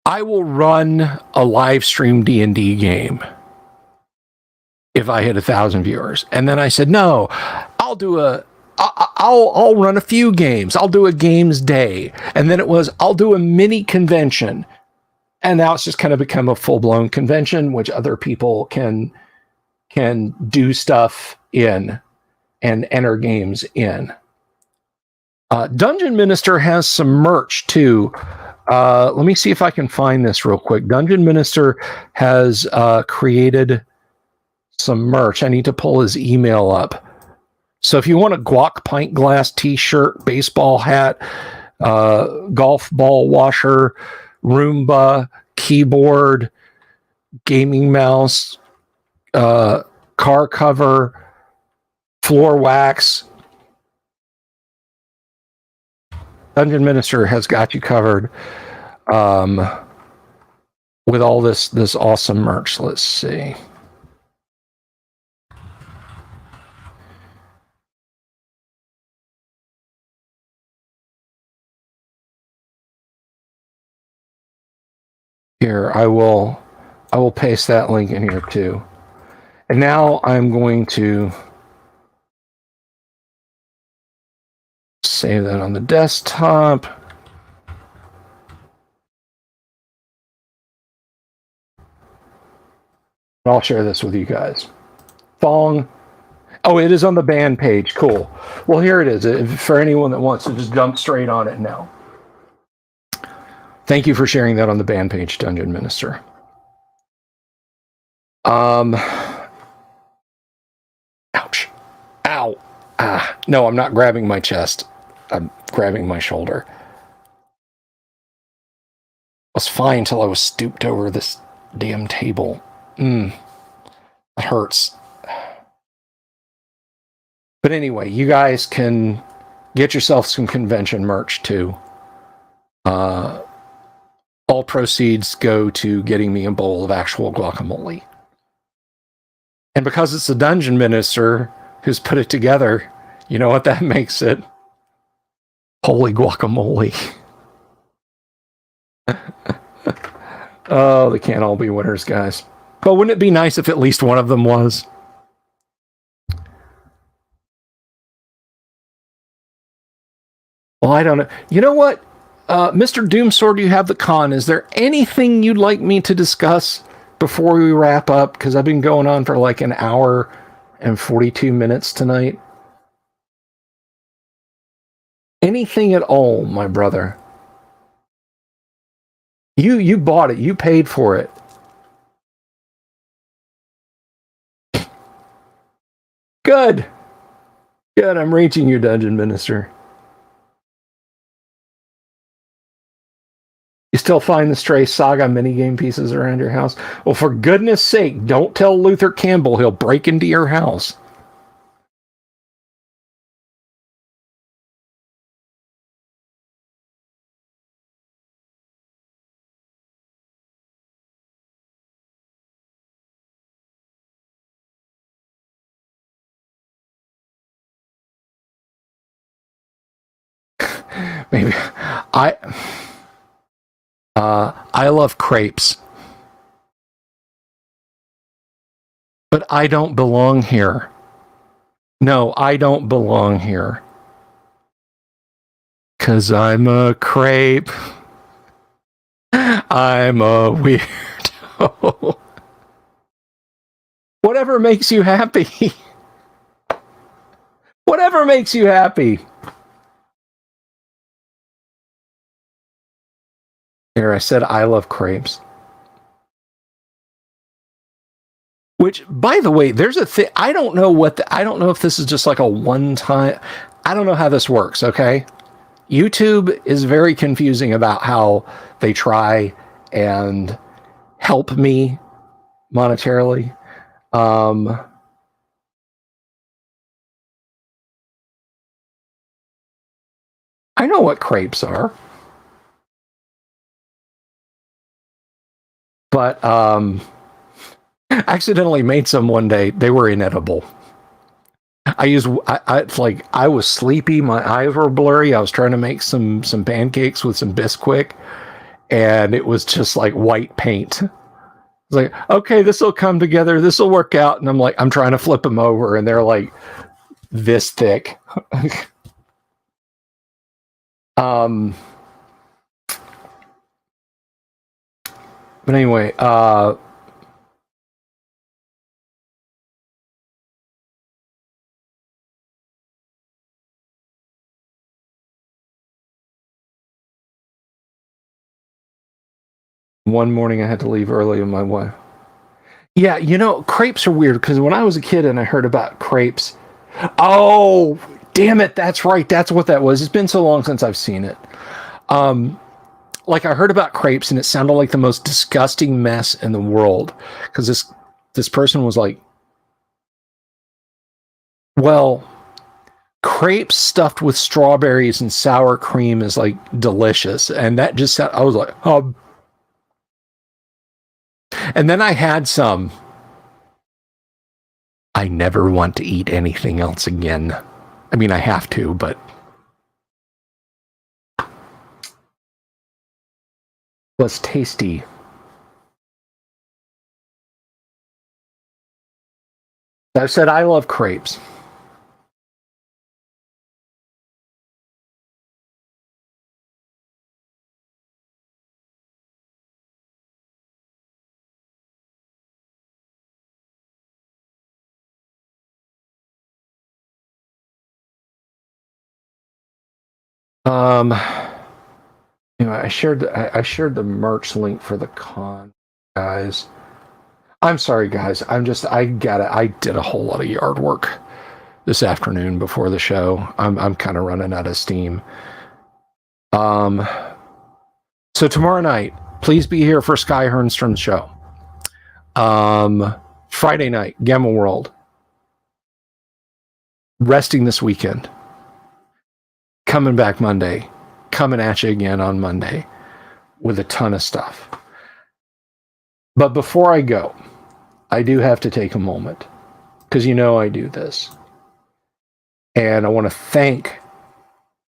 I will run a live stream D&D game if I hit 1,000 viewers. And then I said, no, I'll run a few games. I'll do a games day. And then it was, I'll do a mini convention. And now it's just kind of become a full-blown convention, which other people can do stuff in and enter games in. Dungeon Minister has some merch too. Let me see if I can find this real quick. Dungeon Minister has created some merch. I need to pull his email up. So if you want a guac pint glass t-shirt, baseball hat, golf ball washer, Roomba, keyboard, gaming mouse, car cover, floor wax. Dungeon Minister has got you covered with all this awesome merch. Let's see. Here, I will paste that link in here too. And now I'm going to save that on the desktop. I'll share this with you guys. Thong. Oh, it is on the band page. Cool. Well, here it is. For anyone that wants to just jump straight on it now. Thank you for sharing that on the band page, Dungeon Minister. Ouch. Ow. No, I'm not grabbing my chest. I'm grabbing my shoulder. I was fine until I was stooped over this damn table. It hurts. But anyway, you guys can get yourself some convention merch too. All proceeds go to getting me a bowl of actual guacamole. And because it's the Dungeon Minister who's put it together, you know what that makes it? Holy guacamole. Oh, they can't all be winners, guys. But wouldn't it be nice if at least one of them was? Well, I don't know. You know what? Mr. Doomsword, you have the con. Is there anything you'd like me to discuss before we wrap up? Because I've been going on for like an hour and 42 minutes tonight. Anything at all, my brother? You bought it. You paid for it. Good. Good. I'm reaching you, Dungeon Minister. You still find the Stray Saga minigame pieces around your house? Well, for goodness sake, don't tell Luther Campbell he'll break into your house. Maybe I love crepes, but I don't belong here. No, I don't belong here. 'Cause I'm a crepe. I'm a weirdo. Whatever makes you happy. Whatever makes you happy. Here, I said I love crepes. Which, by the way, there's a thing. I don't know if this is just like a one-time. I don't know how this works, okay? YouTube is very confusing about how they try and help me monetarily. I know what crepes are. But I accidentally made some one day. They were inedible. I was sleepy. My eyes were blurry. I was trying to make some pancakes with some Bisquick, and it was just like white paint. It's like, okay, this will come together. This will work out. And I'm trying to flip them over, and they're like this thick. But anyway, one morning I had to leave early with my wife. Yeah, crepes are weird because when I was a kid and I heard about crepes, oh, damn it, that's right. That's what that was. It's been so long since I've seen it. like I heard about crepes and it sounded like the most disgusting mess in the world, because this person was like, well, crepes stuffed with strawberries and sour cream is like delicious. And that just sounded, I was like, oh. And then I had some. I never want to eat anything else again. I mean, I have to, but it was tasty. I said I love crepes. I shared the merch link for the con, guys. I'm sorry, guys. I did a whole lot of yard work this afternoon before the show. I'm kind of running out of steam. So tomorrow night, please be here for Sky Hernstrom's show. Friday night, Gamma World. Resting this weekend. Coming back Monday. Coming at you again on Monday with a ton of stuff. But before I go, I do have to take a moment, because I do this. And I want to thank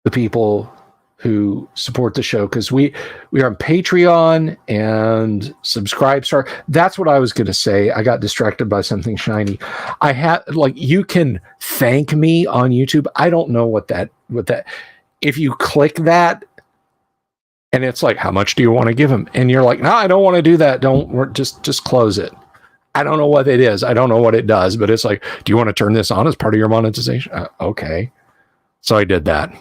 the people who support the show, because we are on Patreon and Subscribestar. That's what I was going to say. I got distracted by something shiny. I have, you can thank me on YouTube. I don't know what that if you click that and it's like, how much do you want to give him? And you're like, no, I don't want to do that. Just close it. I don't know what it is. I don't know what it does, but it's like, do you want to turn this on as part of your monetization? Okay. So I did that.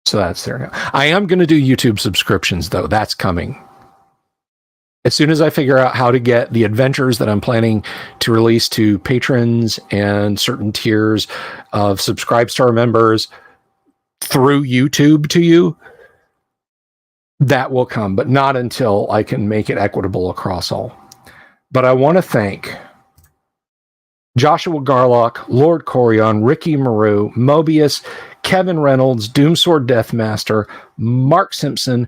So that's there now. I am going to do YouTube subscriptions, though. That's coming. As soon as I figure out how to get the adventures that I'm planning to release to patrons and certain tiers of Subscribestar members through YouTube to you, that will come, but not until I can make it equitable across all. But I want to thank Joshua Garlock, Lord Corion, Ricky Maru, Mobius, Kevin Reynolds, Doomsword Deathmaster, Mark Simpson,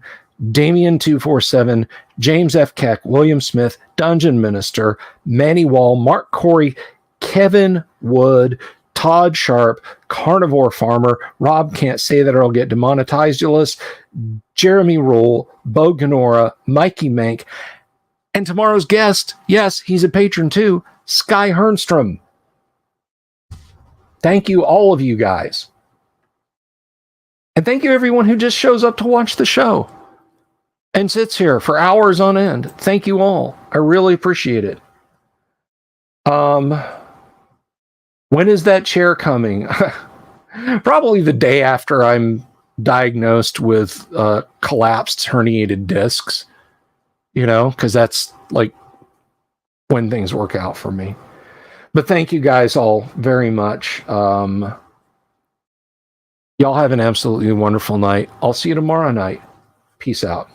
Damien247, James F. Keck, William Smith, Dungeon Minister, Manny Wall, Mark Corey, Kevin Wood, Todd Sharp, Carnivore Farmer, Rob Can't Say That or I'll Get Demonetized, Jeremy Rule, Bo Ganora, Mikey Mank, and tomorrow's guest, yes, he's a patron too, Sky Hernstrom. Thank you, all of you guys. And thank you, everyone who just shows up to watch the show and sits here for hours on end. Thank you all. I really appreciate it. When is that chair coming? Probably the day after I'm diagnosed with collapsed herniated discs, because that's like when things work out for me. But thank you guys all very much. Y'all have an absolutely wonderful night. I'll see you tomorrow night. Peace out.